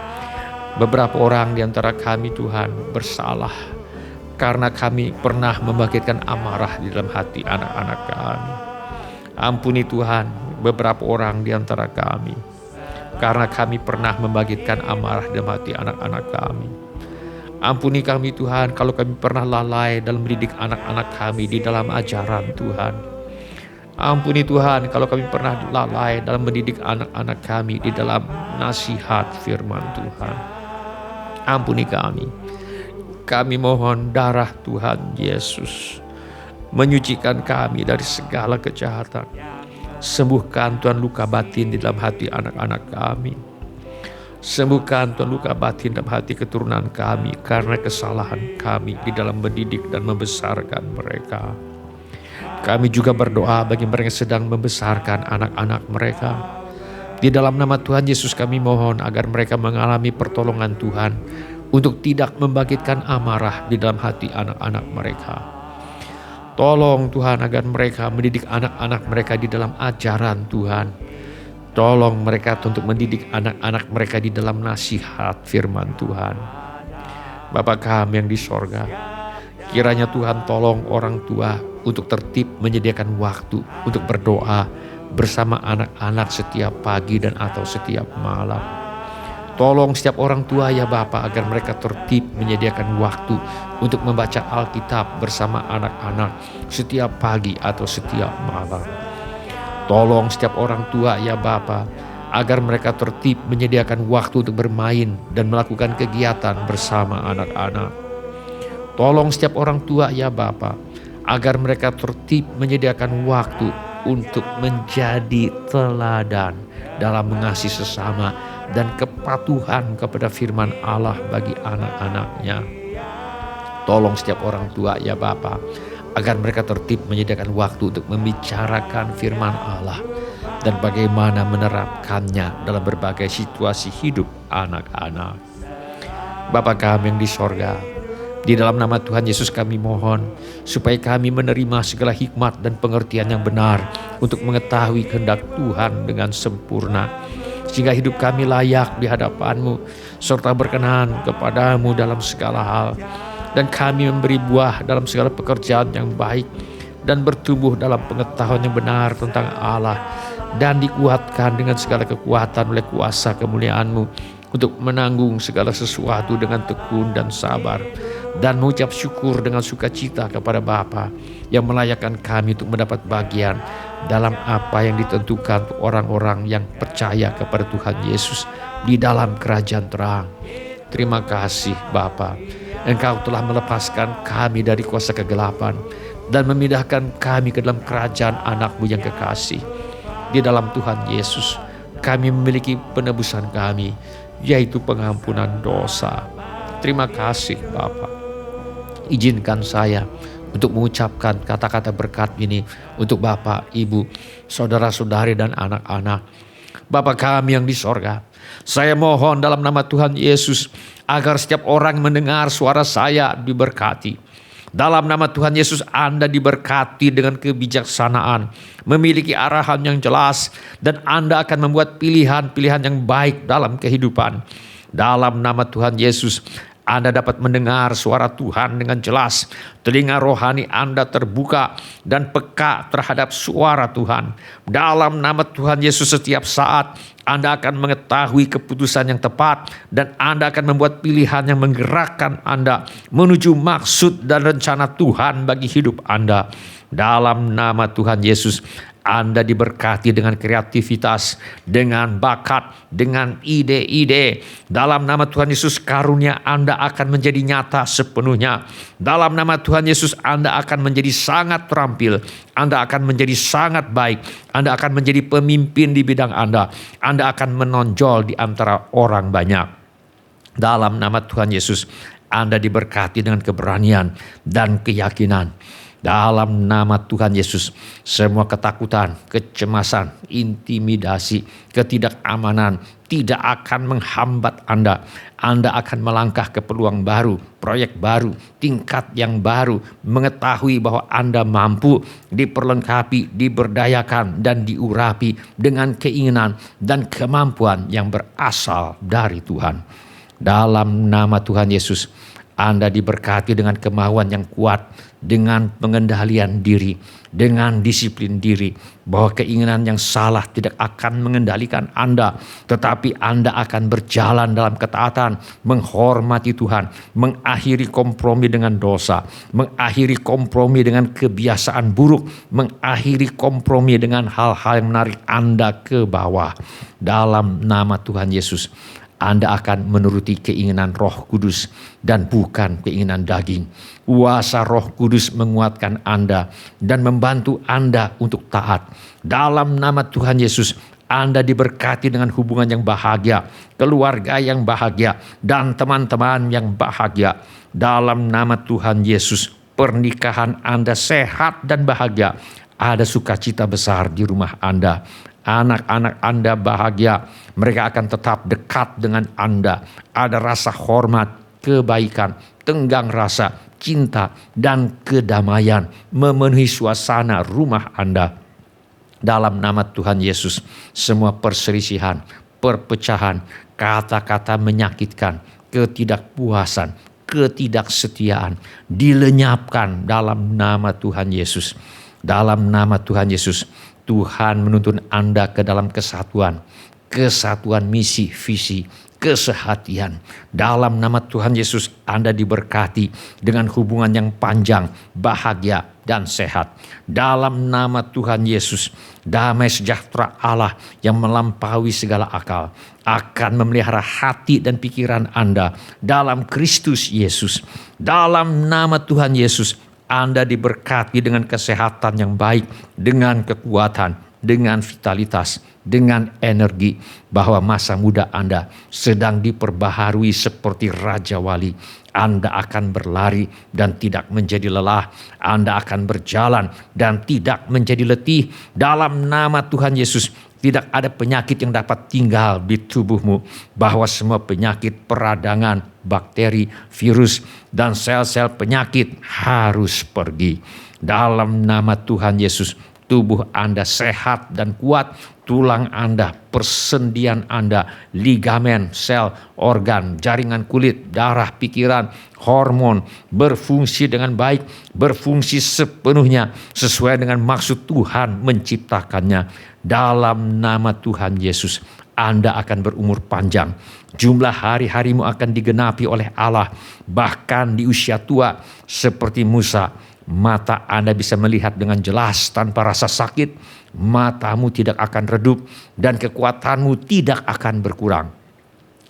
Beberapa orang di antara kami Tuhan bersalah karena kami pernah membangkitkan amarah di dalam hati anak-anak kami. Ampuni Tuhan beberapa orang di antara kami, karena kami pernah membangkitkan amarah dalam hati anak-anak kami. Ampuni kami Tuhan kalau kami pernah lalai dalam mendidik anak-anak kami di dalam ajaran Tuhan. Ampuni Tuhan kalau kami pernah lalai dalam mendidik anak-anak kami di dalam nasihat firman Tuhan. Ampuni kami. Kami mohon darah Tuhan Yesus menyucikan kami dari segala kejahatan. Sembuhkan Tuhan luka batin di dalam hati anak-anak kami. Sembuhkan Tuhan luka batin dalam hati keturunan kami karena kesalahan kami di dalam mendidik dan membesarkan mereka. Kami juga berdoa bagi mereka yang sedang membesarkan anak-anak mereka. Di dalam nama Tuhan Yesus kami mohon agar mereka mengalami pertolongan Tuhan untuk tidak membangkitkan amarah di dalam hati anak-anak mereka. Tolong Tuhan agar mereka mendidik anak-anak mereka di dalam ajaran Tuhan. Tolong mereka untuk mendidik anak-anak mereka di dalam nasihat firman Tuhan. Bapa kami yang di sorga, kiranya Tuhan tolong orang tua untuk tertib menyediakan waktu untuk berdoa bersama anak-anak setiap pagi dan atau setiap malam. Tolong setiap orang tua ya Bapa agar mereka tertib menyediakan waktu untuk membaca Alkitab bersama anak-anak setiap pagi atau setiap malam. Tolong setiap orang tua ya Bapa agar mereka tertib menyediakan waktu untuk bermain dan melakukan kegiatan bersama anak-anak. Tolong setiap orang tua ya Bapa agar mereka tertib menyediakan waktu untuk menjadi teladan dalam mengasihi sesama dan kepatuhan kepada firman Allah bagi anak-anaknya. Tolong setiap orang tua ya Bapa agar mereka tertib menyediakan waktu untuk membicarakan firman Allah dan bagaimana menerapkannya dalam berbagai situasi hidup anak-anak. Bapa kami yang di sorga, di dalam nama Tuhan Yesus kami mohon supaya kami menerima segala hikmat dan pengertian yang benar untuk mengetahui kehendak Tuhan dengan sempurna, sehingga hidup kami layak di hadapan-Mu serta berkenan kepadamu dalam segala hal, dan kami memberi buah dalam segala pekerjaan yang baik dan bertumbuh dalam pengetahuan yang benar tentang Allah, dan dikuatkan dengan segala kekuatan oleh kuasa kemuliaan-Mu untuk menanggung segala sesuatu dengan tekun dan sabar, dan mengucap syukur dengan sukacita kepada Bapa yang melayakkan kami untuk mendapat bagian dalam apa yang ditentukan untuk orang-orang yang percaya kepada Tuhan Yesus di dalam kerajaan terang. Terima kasih Bapa, Engkau telah melepaskan kami dari kuasa kegelapan dan memindahkan kami ke dalam kerajaan anak-Mu yang kekasih. Di dalam Tuhan Yesus kami memiliki penebusan kami, yaitu pengampunan dosa. Terima kasih Bapa. Izinkan saya untuk mengucapkan kata-kata berkat ini untuk Bapak, Ibu, saudara-saudari dan anak-anak. Bapa kami yang di sorga, saya mohon dalam nama Tuhan Yesus agar setiap orang mendengar suara saya diberkati. Dalam nama Tuhan Yesus Anda diberkati dengan kebijaksanaan, memiliki arahan yang jelas, dan Anda akan membuat pilihan-pilihan yang baik dalam kehidupan. Dalam nama Tuhan Yesus Anda dapat mendengar suara Tuhan dengan jelas. Telinga rohani Anda terbuka dan peka terhadap suara Tuhan. Dalam nama Tuhan Yesus setiap saat Anda akan mengetahui keputusan yang tepat, dan Anda akan membuat pilihan yang menggerakkan Anda menuju maksud dan rencana Tuhan bagi hidup Anda. Dalam nama Tuhan Yesus Anda diberkati dengan kreativitas, dengan bakat, dengan ide-ide. Dalam nama Tuhan Yesus karunia Anda akan menjadi nyata sepenuhnya. Dalam nama Tuhan Yesus Anda akan menjadi sangat terampil. Anda akan menjadi sangat baik. Anda akan menjadi pemimpin di bidang Anda. Anda akan menonjol di antara orang banyak. Dalam nama Tuhan Yesus Anda diberkati dengan keberanian dan keyakinan. Dalam nama Tuhan Yesus, semua ketakutan, kecemasan, intimidasi, ketidakamanan tidak akan menghambat Anda. Anda akan melangkah ke peluang baru, proyek baru, tingkat yang baru, mengetahui bahwa Anda mampu, diperlengkapi, diberdayakan, dan diurapi dengan keinginan dan kemampuan yang berasal dari Tuhan. Dalam nama Tuhan Yesus, Anda diberkati dengan kemauan yang kuat, dengan pengendalian diri, dengan disiplin diri, bahwa keinginan yang salah tidak akan mengendalikan Anda, tetapi Anda akan berjalan dalam ketaatan, menghormati Tuhan, mengakhiri kompromi dengan dosa, mengakhiri kompromi dengan kebiasaan buruk, mengakhiri kompromi dengan hal-hal yang menarik Anda ke bawah. Dalam nama Tuhan Yesus, Anda akan menuruti keinginan Roh Kudus dan bukan keinginan daging. Kuasa Roh Kudus menguatkan Anda dan membantu Anda untuk taat. Dalam nama Tuhan Yesus, Anda diberkati dengan hubungan yang bahagia, keluarga yang bahagia, dan teman-teman yang bahagia. Dalam nama Tuhan Yesus, pernikahan Anda sehat dan bahagia. Ada sukacita besar di rumah Anda. Anak-anak Anda bahagia, mereka akan tetap dekat dengan Anda. Ada rasa hormat, kebaikan, tenggang rasa, cinta, dan kedamaian memenuhi suasana rumah Anda. Dalam nama Tuhan Yesus, semua perselisihan, perpecahan, kata-kata menyakitkan, ketidakpuasan, ketidaksetiaan dilenyapkan dalam nama Tuhan Yesus. Dalam nama Tuhan Yesus, Tuhan menuntun Anda ke dalam kesatuan misi, visi, kesehatian. Dalam nama Tuhan Yesus, Anda diberkati dengan hubungan yang panjang, bahagia, dan sehat. Dalam nama Tuhan Yesus, damai sejahtera Allah yang melampaui segala akal akan memelihara hati dan pikiran Anda dalam Kristus Yesus. Dalam nama Tuhan Yesus, Anda diberkati dengan kesehatan yang baik, dengan kekuatan, dengan vitalitas, dengan energi, bahwa masa muda Anda sedang diperbaharui seperti Raja Wali. Anda akan berlari dan tidak menjadi lelah. Anda akan berjalan dan tidak menjadi letih. Dalam nama Tuhan Yesus, tidak ada penyakit yang dapat tinggal di tubuhmu, bahwa semua penyakit peradangan, bakteri, virus, dan sel-sel penyakit harus pergi. Dalam nama Tuhan Yesus, tubuh Anda sehat dan kuat, tulang Anda, persendian Anda, ligamen, sel, organ, jaringan kulit, darah, pikiran, hormon berfungsi dengan baik, berfungsi sepenuhnya sesuai dengan maksud Tuhan menciptakannya. Dalam nama Tuhan Yesus, Anda akan berumur panjang. Jumlah hari-harimu akan digenapi oleh Allah, bahkan di usia tua seperti Musa. Mata Anda bisa melihat dengan jelas tanpa rasa sakit, matamu tidak akan redup, dan kekuatanmu tidak akan berkurang.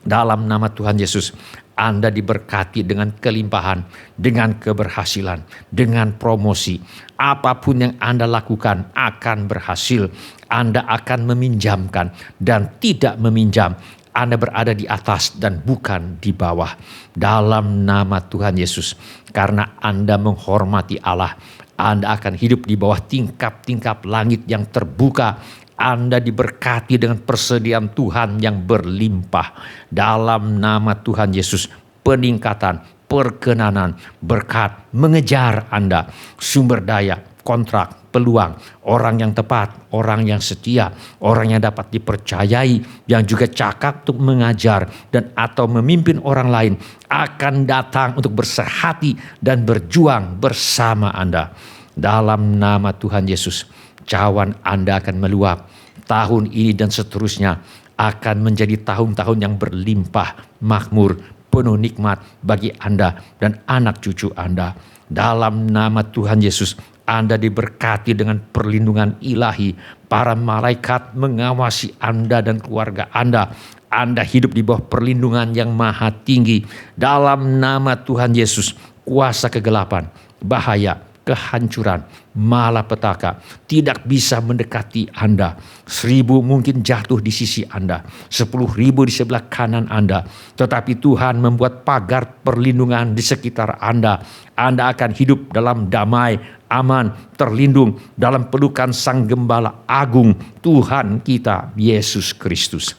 Dalam nama Tuhan Yesus, Anda diberkati dengan kelimpahan, dengan keberhasilan, dengan promosi. Apapun yang Anda lakukan akan berhasil. Anda akan meminjamkan dan tidak meminjam. Anda berada di atas dan bukan di bawah. Dalam nama Tuhan Yesus, karena Anda menghormati Allah, Anda akan hidup di bawah tingkap-tingkap langit yang terbuka. Anda diberkati dengan persediaan Tuhan yang berlimpah. Dalam nama Tuhan Yesus, peningkatan, perkenanan, berkat mengejar Anda, sumber daya, kontrak, peluang, orang yang tepat, orang yang setia, orang yang dapat dipercayai, yang juga cakap untuk mengajar dan atau memimpin orang lain akan datang untuk bersehati dan berjuang bersama Anda. Dalam nama Tuhan Yesus, cawan Anda akan meluap. Tahun ini dan seterusnya akan menjadi tahun-tahun yang berlimpah, makmur, penuh nikmat bagi Anda dan anak cucu Anda. Dalam nama Tuhan Yesus, Anda diberkati dengan perlindungan ilahi. Para malaikat mengawasi Anda dan keluarga Anda. Anda hidup di bawah perlindungan yang maha tinggi. Dalam nama Tuhan Yesus, kuasa kegelapan, bahaya, kehancuran, malapetaka tidak bisa mendekati Anda. 1000 mungkin jatuh di sisi Anda, 10.000 di sebelah kanan Anda, tetapi Tuhan membuat pagar perlindungan di sekitar Anda. Anda akan hidup dalam damai, aman, terlindung dalam pelukan Sang Gembala Agung, Tuhan kita Yesus Kristus.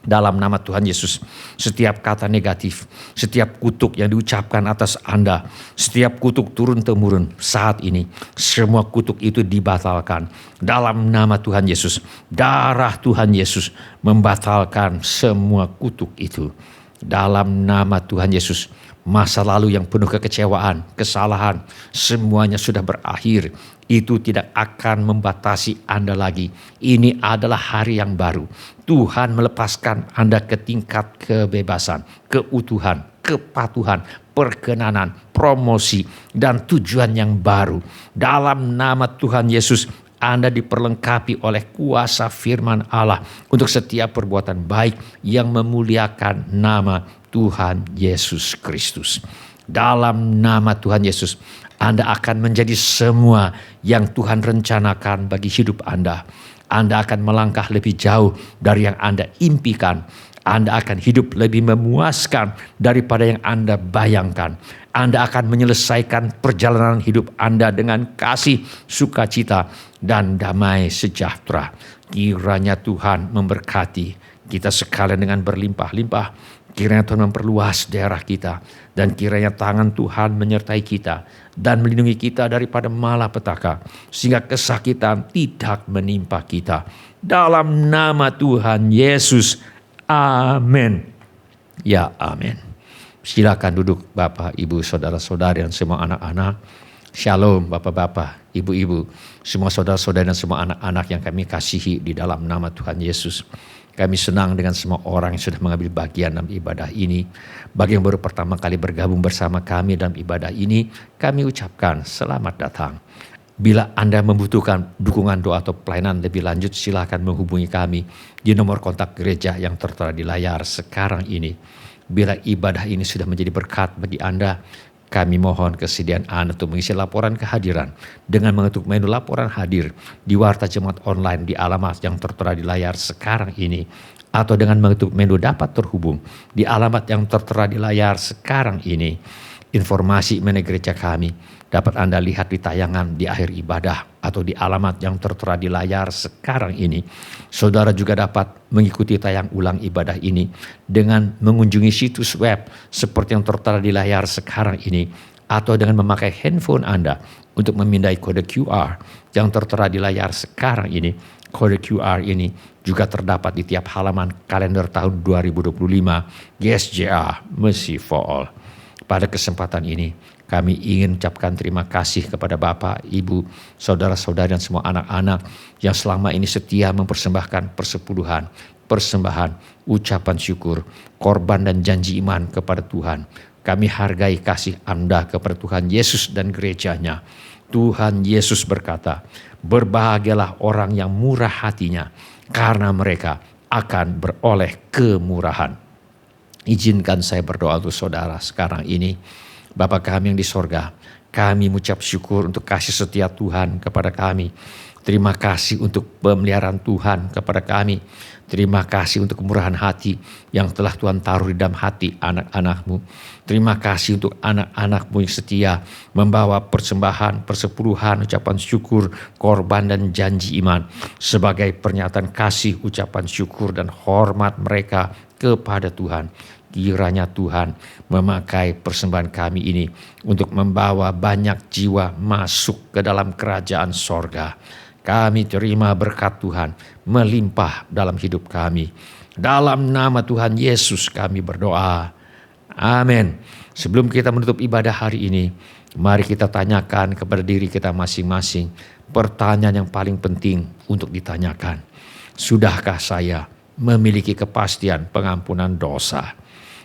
Dalam nama Tuhan Yesus, setiap kata negatif, setiap kutuk yang diucapkan atas Anda, setiap kutuk turun-temurun saat ini, semua kutuk itu dibatalkan. Dalam nama Tuhan Yesus, darah Tuhan Yesus membatalkan semua kutuk itu. Dalam nama Tuhan Yesus, masa lalu yang penuh kekecewaan, kesalahan, semuanya sudah berakhir. Itu tidak akan membatasi Anda lagi. Ini adalah hari yang baru. Tuhan melepaskan Anda ke tingkat kebebasan, keutuhan, kepatuhan, perkenanan, promosi, dan tujuan yang baru. Dalam nama Tuhan Yesus, Anda diperlengkapi oleh kuasa firman Allah untuk setiap perbuatan baik yang memuliakan nama Tuhan Yesus Kristus. Dalam nama Tuhan Yesus, Anda akan menjadi semua yang Tuhan rencanakan bagi hidup Anda. Anda akan melangkah lebih jauh dari yang Anda impikan. Anda akan hidup lebih memuaskan daripada yang Anda bayangkan. Anda akan menyelesaikan perjalanan hidup Anda dengan kasih, sukacita, dan damai sejahtera. Kiranya Tuhan memberkati kita sekalian dengan berlimpah-limpah. Kiranya Tuhan memperluas daerah kita, dan kiranya tangan Tuhan menyertai kita dan melindungi kita daripada malapetaka, sehingga kesakitan tidak menimpa kita. Dalam nama Tuhan Yesus, amin. Ya, amin. Silakan duduk Bapak, Ibu, saudara-saudari dan semua anak-anak. Shalom Bapak-bapak, Ibu-ibu, semua saudara-saudari dan semua anak-anak yang kami kasihi di dalam nama Tuhan Yesus. Kami senang dengan semua orang yang sudah mengambil bagian dalam ibadah ini. Bagi yang baru pertama kali bergabung bersama kami dalam ibadah ini, kami ucapkan selamat datang. Bila Anda membutuhkan dukungan doa atau pelayanan lebih lanjut, silakan menghubungi kami di nomor kontak gereja yang tertera di layar sekarang ini. Bila ibadah ini sudah menjadi berkat bagi Anda, kami mohon kesediaan Anda untuk mengisi laporan kehadiran dengan mengetuk menu laporan hadir di Warta Jemaat Online di alamat yang tertera di layar sekarang ini, atau dengan mengetuk menu dapat terhubung di alamat yang tertera di layar sekarang ini. Informasi mengenai gereja kami dapat Anda lihat di tayangan di akhir ibadah atau di alamat yang tertera di layar sekarang ini. Saudara juga dapat mengikuti tayang ulang ibadah ini dengan mengunjungi situs web seperti yang tertera di layar sekarang ini, atau dengan memakai handphone Anda untuk memindai kode QR yang tertera di layar sekarang ini. Kode QR ini juga terdapat di tiap halaman kalender tahun 2025 GSJA Mercy for All. Pada kesempatan ini, kami ingin ucapkan terima kasih kepada Bapak, Ibu, saudara-saudari dan semua anak-anak yang selama ini setia mempersembahkan persepuluhan, persembahan, ucapan syukur, korban dan janji iman kepada Tuhan. Kami hargai kasih Anda kepada Tuhan Yesus dan gerejanya. Tuhan Yesus berkata, berbahagialah orang yang murah hatinya, karena mereka akan beroleh kemurahan. Izinkan saya berdoa untuk saudara sekarang ini. Bapa kami yang di sorga, kami mengucap syukur untuk kasih setia Tuhan kepada kami. Terima kasih untuk pemeliharaan Tuhan kepada kami. Terima kasih untuk kemurahan hati yang telah Tuhan taruh di dalam hati anak-anak-Mu. Terima kasih untuk anak-anak-Mu yang setia membawa persembahan, persepuluhan, ucapan syukur, korban dan janji iman sebagai pernyataan kasih, ucapan syukur dan hormat mereka kepada Tuhan. Kiranya Tuhan memakai persembahan kami ini untuk membawa banyak jiwa masuk ke dalam kerajaan sorga. Kami terima berkat Tuhan melimpah dalam hidup kami. Dalam nama Tuhan Yesus kami berdoa. Amin. Sebelum kita menutup ibadah hari ini, mari kita tanyakan kepada diri kita masing-masing pertanyaan yang paling penting untuk ditanyakan. Sudahkah saya memiliki kepastian pengampunan dosa?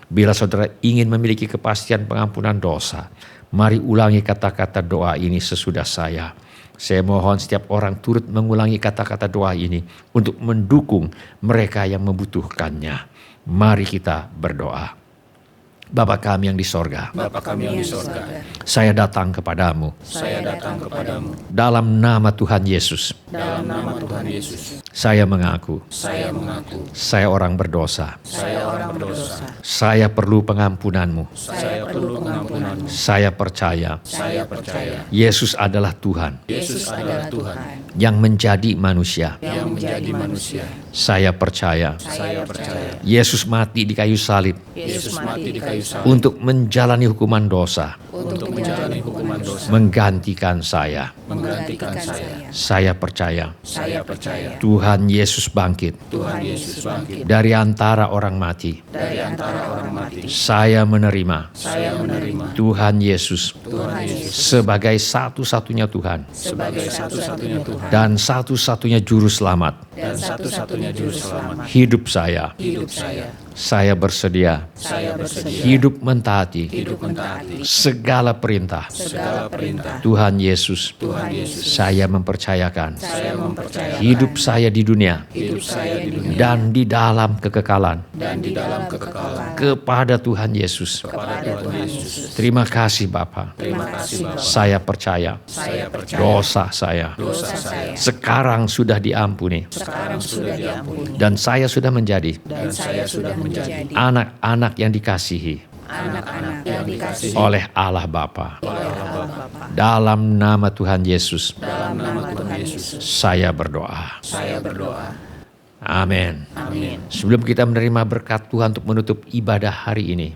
Bila saudara ingin memiliki kepastian pengampunan dosa, mari ulangi kata-kata doa ini sesudah saya. Saya mohon setiap orang turut mengulangi kata-kata doa ini untuk mendukung mereka yang membutuhkannya. Mari kita berdoa. Bapa kami yang di sorga, saya datang kepadamu. Dalam nama Tuhan Yesus. Saya mengaku. Saya orang berdosa. Saya perlu pengampunanmu. Saya percaya. Yesus adalah Tuhan. Yang menjadi manusia. Saya percaya. Yesus mati di kayu salib. Untuk menjalani hukuman dosa. Menggantikan saya. Saya percaya. Tuhan Yesus bangkit. Dari antara orang mati. Saya menerima. Tuhan Yesus. Sebagai satu-satunya Tuhan. Dan satu-satunya juru selamat. Hidup saya. Saya bersedia hidup mentaati segala perintah Tuhan Yesus. Saya mempercayakan hidup saya di dunia dan di dalam kekekalan kepada Tuhan Yesus. Terima kasih Bapa. Saya percaya dosa saya sekarang sudah diampuni dan saya sudah menjadi anak-anak yang dikasihi oleh Allah Bapa. Dalam nama Tuhan Yesus, saya berdoa. Amin. Sebelum kita menerima berkat Tuhan untuk menutup ibadah hari ini,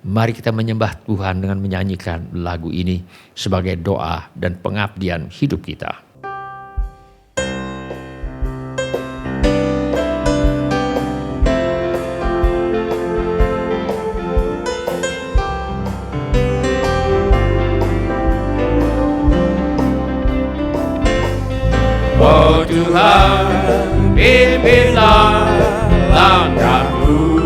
mari kita menyembah Tuhan dengan menyanyikan lagu ini sebagai doa dan pengabdian hidup kita. pimpinlah langkahku.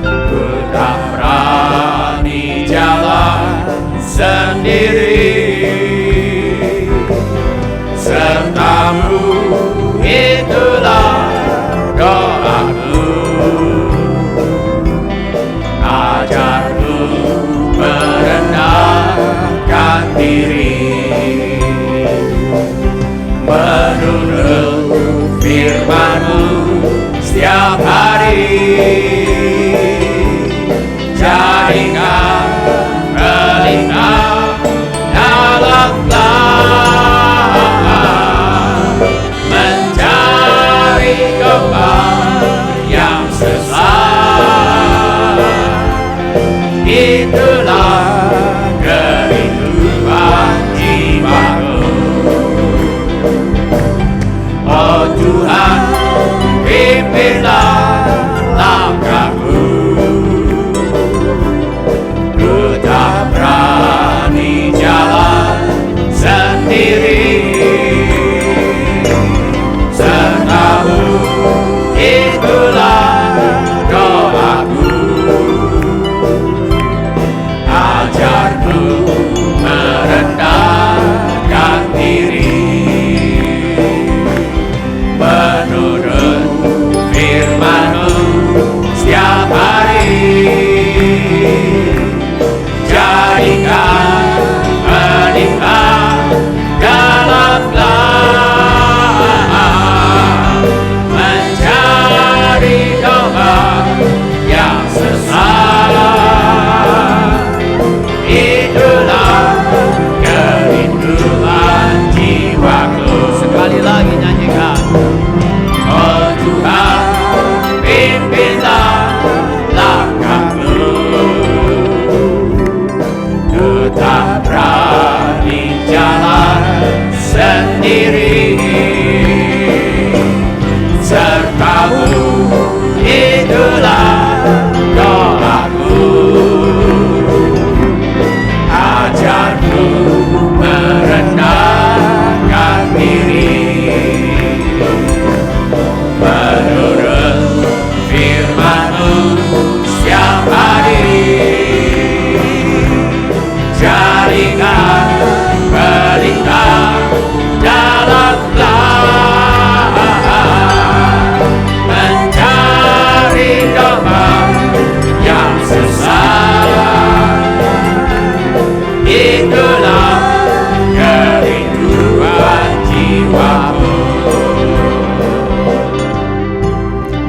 Ku tak berani jalan sendiri, sertamu itulah doaku. Ajarku merendahkan diri, menurut firman-Mu setiap hari. Jadikan pelita dalam langkah, mencari kembang yang sesat. Itulah kehidupan jiwaku. Oh Tuhan, pimpinlah langkahku. Ku tak berani jalan sendiri, serta-Mu itulah doaku. Ajarku merendahkan diri, menurut firman-Mu setiap hari. Jadikan pelita dalam langkah, mencari domba yang sesat. Itulah kerinduan jiwaku. Sekali lagi nyanyikan. Oh Tuhan, pimpinlah langkahku. Ku tak berani jalan sendiri, serta-Mu itulah doaku. Ajarku merendahkan diri, menurut firman-Mu setiap hari. Jadikan pelita dalam langkah, mencari domba yang sesat. Itulah kerinduan jiwaku.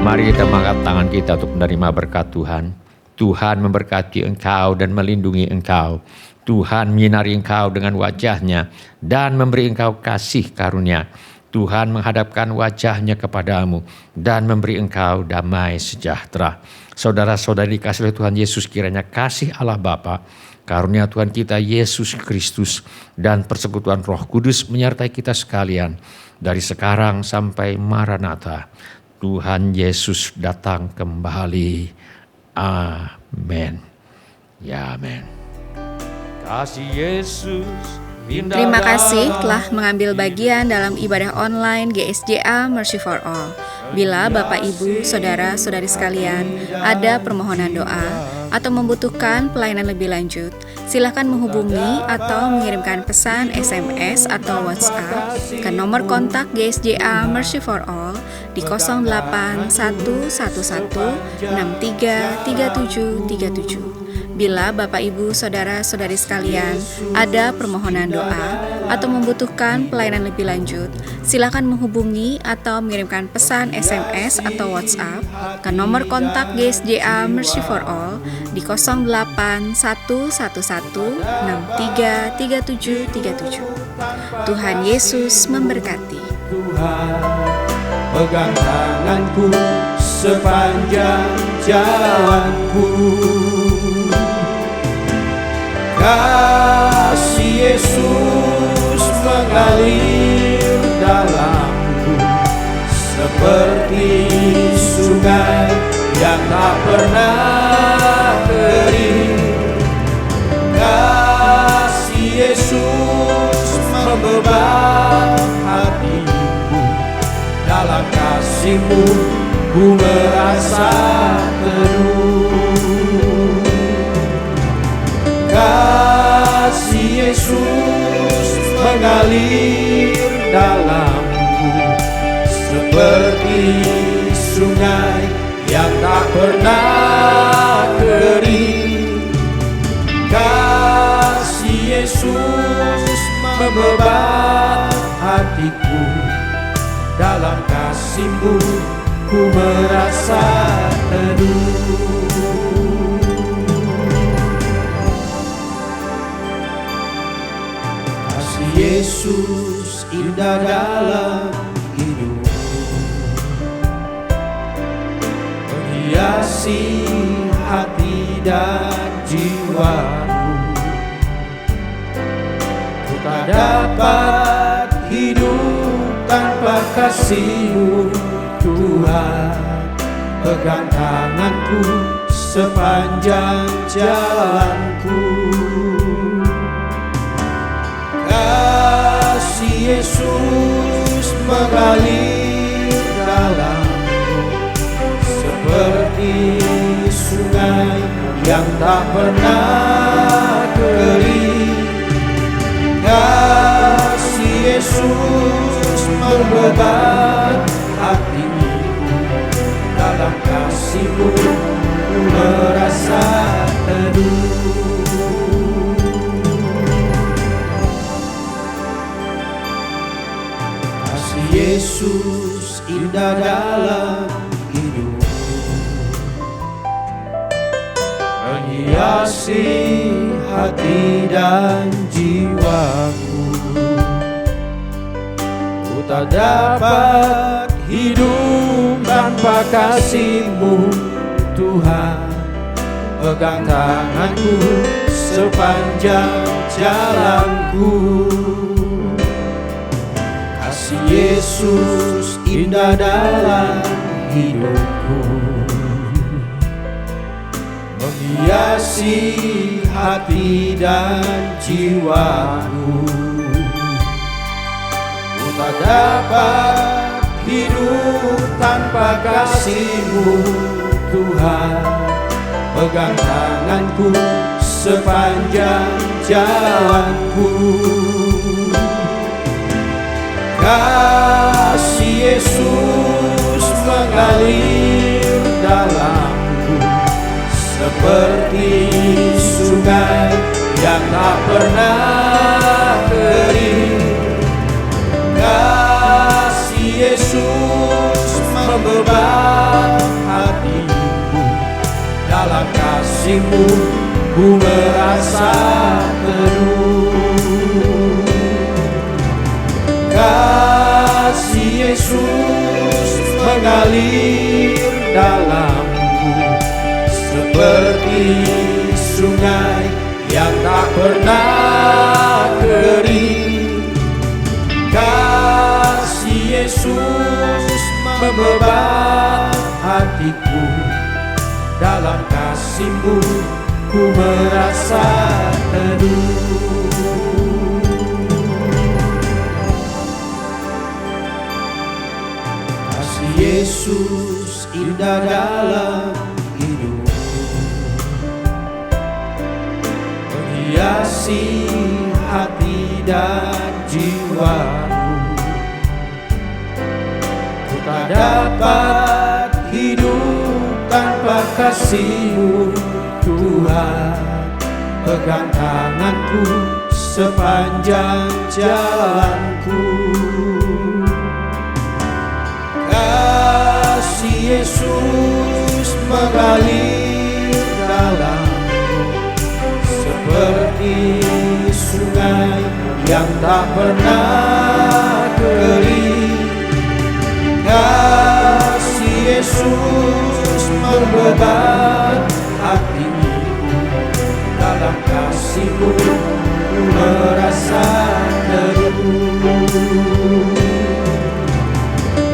Mari kita mengangkat tangan kita untuk menerima berkat Tuhan. Tuhan memberkati engkau dan melindungi engkau. Tuhan menyinari engkau dengan wajah-Nya dan memberi engkau kasih karunia. Tuhan menghadapkan wajah-Nya kepadamu dan memberi engkau damai sejahtera. Saudara-saudari dikasihi oleh Tuhan Yesus, kiranya kasih Allah Bapa, karunia Tuhan kita Yesus Kristus, dan persekutuan Roh Kudus menyertai kita sekalian dari sekarang sampai Maranatha. Tuhan Yesus datang kembali. Amin. Ya, amin. Kasih Yesus. Terima kasih telah mengambil bagian dalam ibadah online GSJA Mercy for All. Bila Bapak, Ibu, Saudara-saudari sekalian ada permohonan doa atau membutuhkan pelayanan lebih lanjut, silakan menghubungi atau mengirimkan pesan SMS atau WhatsApp ke nomor kontak GSJA Mercy for All di 08111633737. Bila Bapak, Ibu, Saudara-saudari sekalian ada permohonan doa atau membutuhkan pelayanan lebih lanjut, silakan menghubungi atau mengirimkan pesan SMS atau WhatsApp ke nomor kontak GSJA Mercy for All di 08111633737. Tuhan Yesus memberkati. Tuhan, pegang tanganku sepanjang jalanku. Kasih Yesus mengalir dalamku seperti sungai yang tak pernah kering. Kasih Yesus membeban hatiku kasih-Mu ku merasa teduh. Kasih Yesus mengalir dalamku seperti sungai yang tak pernah kering. Kasih Yesus membebat hatiku, dalam kasih-Mu ku merasa teduh. Kasih Yesus indah dalam hidupku, menghiasi hati dan jiwaku. Ku tak dapat hidup tanpa kasih-Mu, Tuhan. Pegang tanganku sepanjang jalanku. Kasih Yesus mengalir dalamku seperti sungai yang tak pernah kering. Kasih Yesus membebat hatiku, dalam kasih-Mu ku merasa teduh. Kasih Yesus indah dalam hidupku, menghiasi hati dan jiwaku. Ku tak dapat hidup tanpa kasih-Mu, Tuhan. Pegang tanganku sepanjang jalanku. Kasih Yesus indah dalam hidupku, menghiasi hati dan jiwaku. Ku tak dapat hidup tanpa kasih-Mu, Tuhan. Pegang tanganku sepanjang jalanku. Kasih Yesus mengalir dalamku seperti sungai yang tak pernah kering. Kasih Yesus membebat hatiku, dalam kasih-Mu ku merasa teduh. Kasih Yesus mengalir dalamku seperti sungai yang tak pernah kering. Kasih Yesus membebat hatiku, dalam kasih-Mu ku merasa teduh. Kasih Yesus indah dalam hidupku, menghiasi hati dan jiwaku. Ku tak dapat hidup tanpa kasih-Mu, Tuhan. Pegang tanganku sepanjang jalanku. Kasih Yesus mengalir dalamku seperti sungai yang tak pernah kering. Kasih Yesus membebat hatiku, dalam kasih-Mu ku merasa teduh.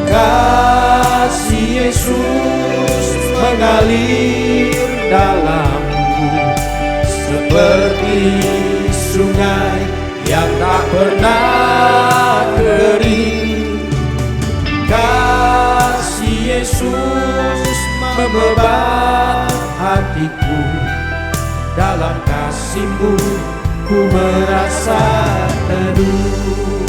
Kasih Yesus mengalir dalamku seperti sungai yang tak pernah kering. Kasih membebat hatiku. Dalam kasih-Mu ku merasa teduh.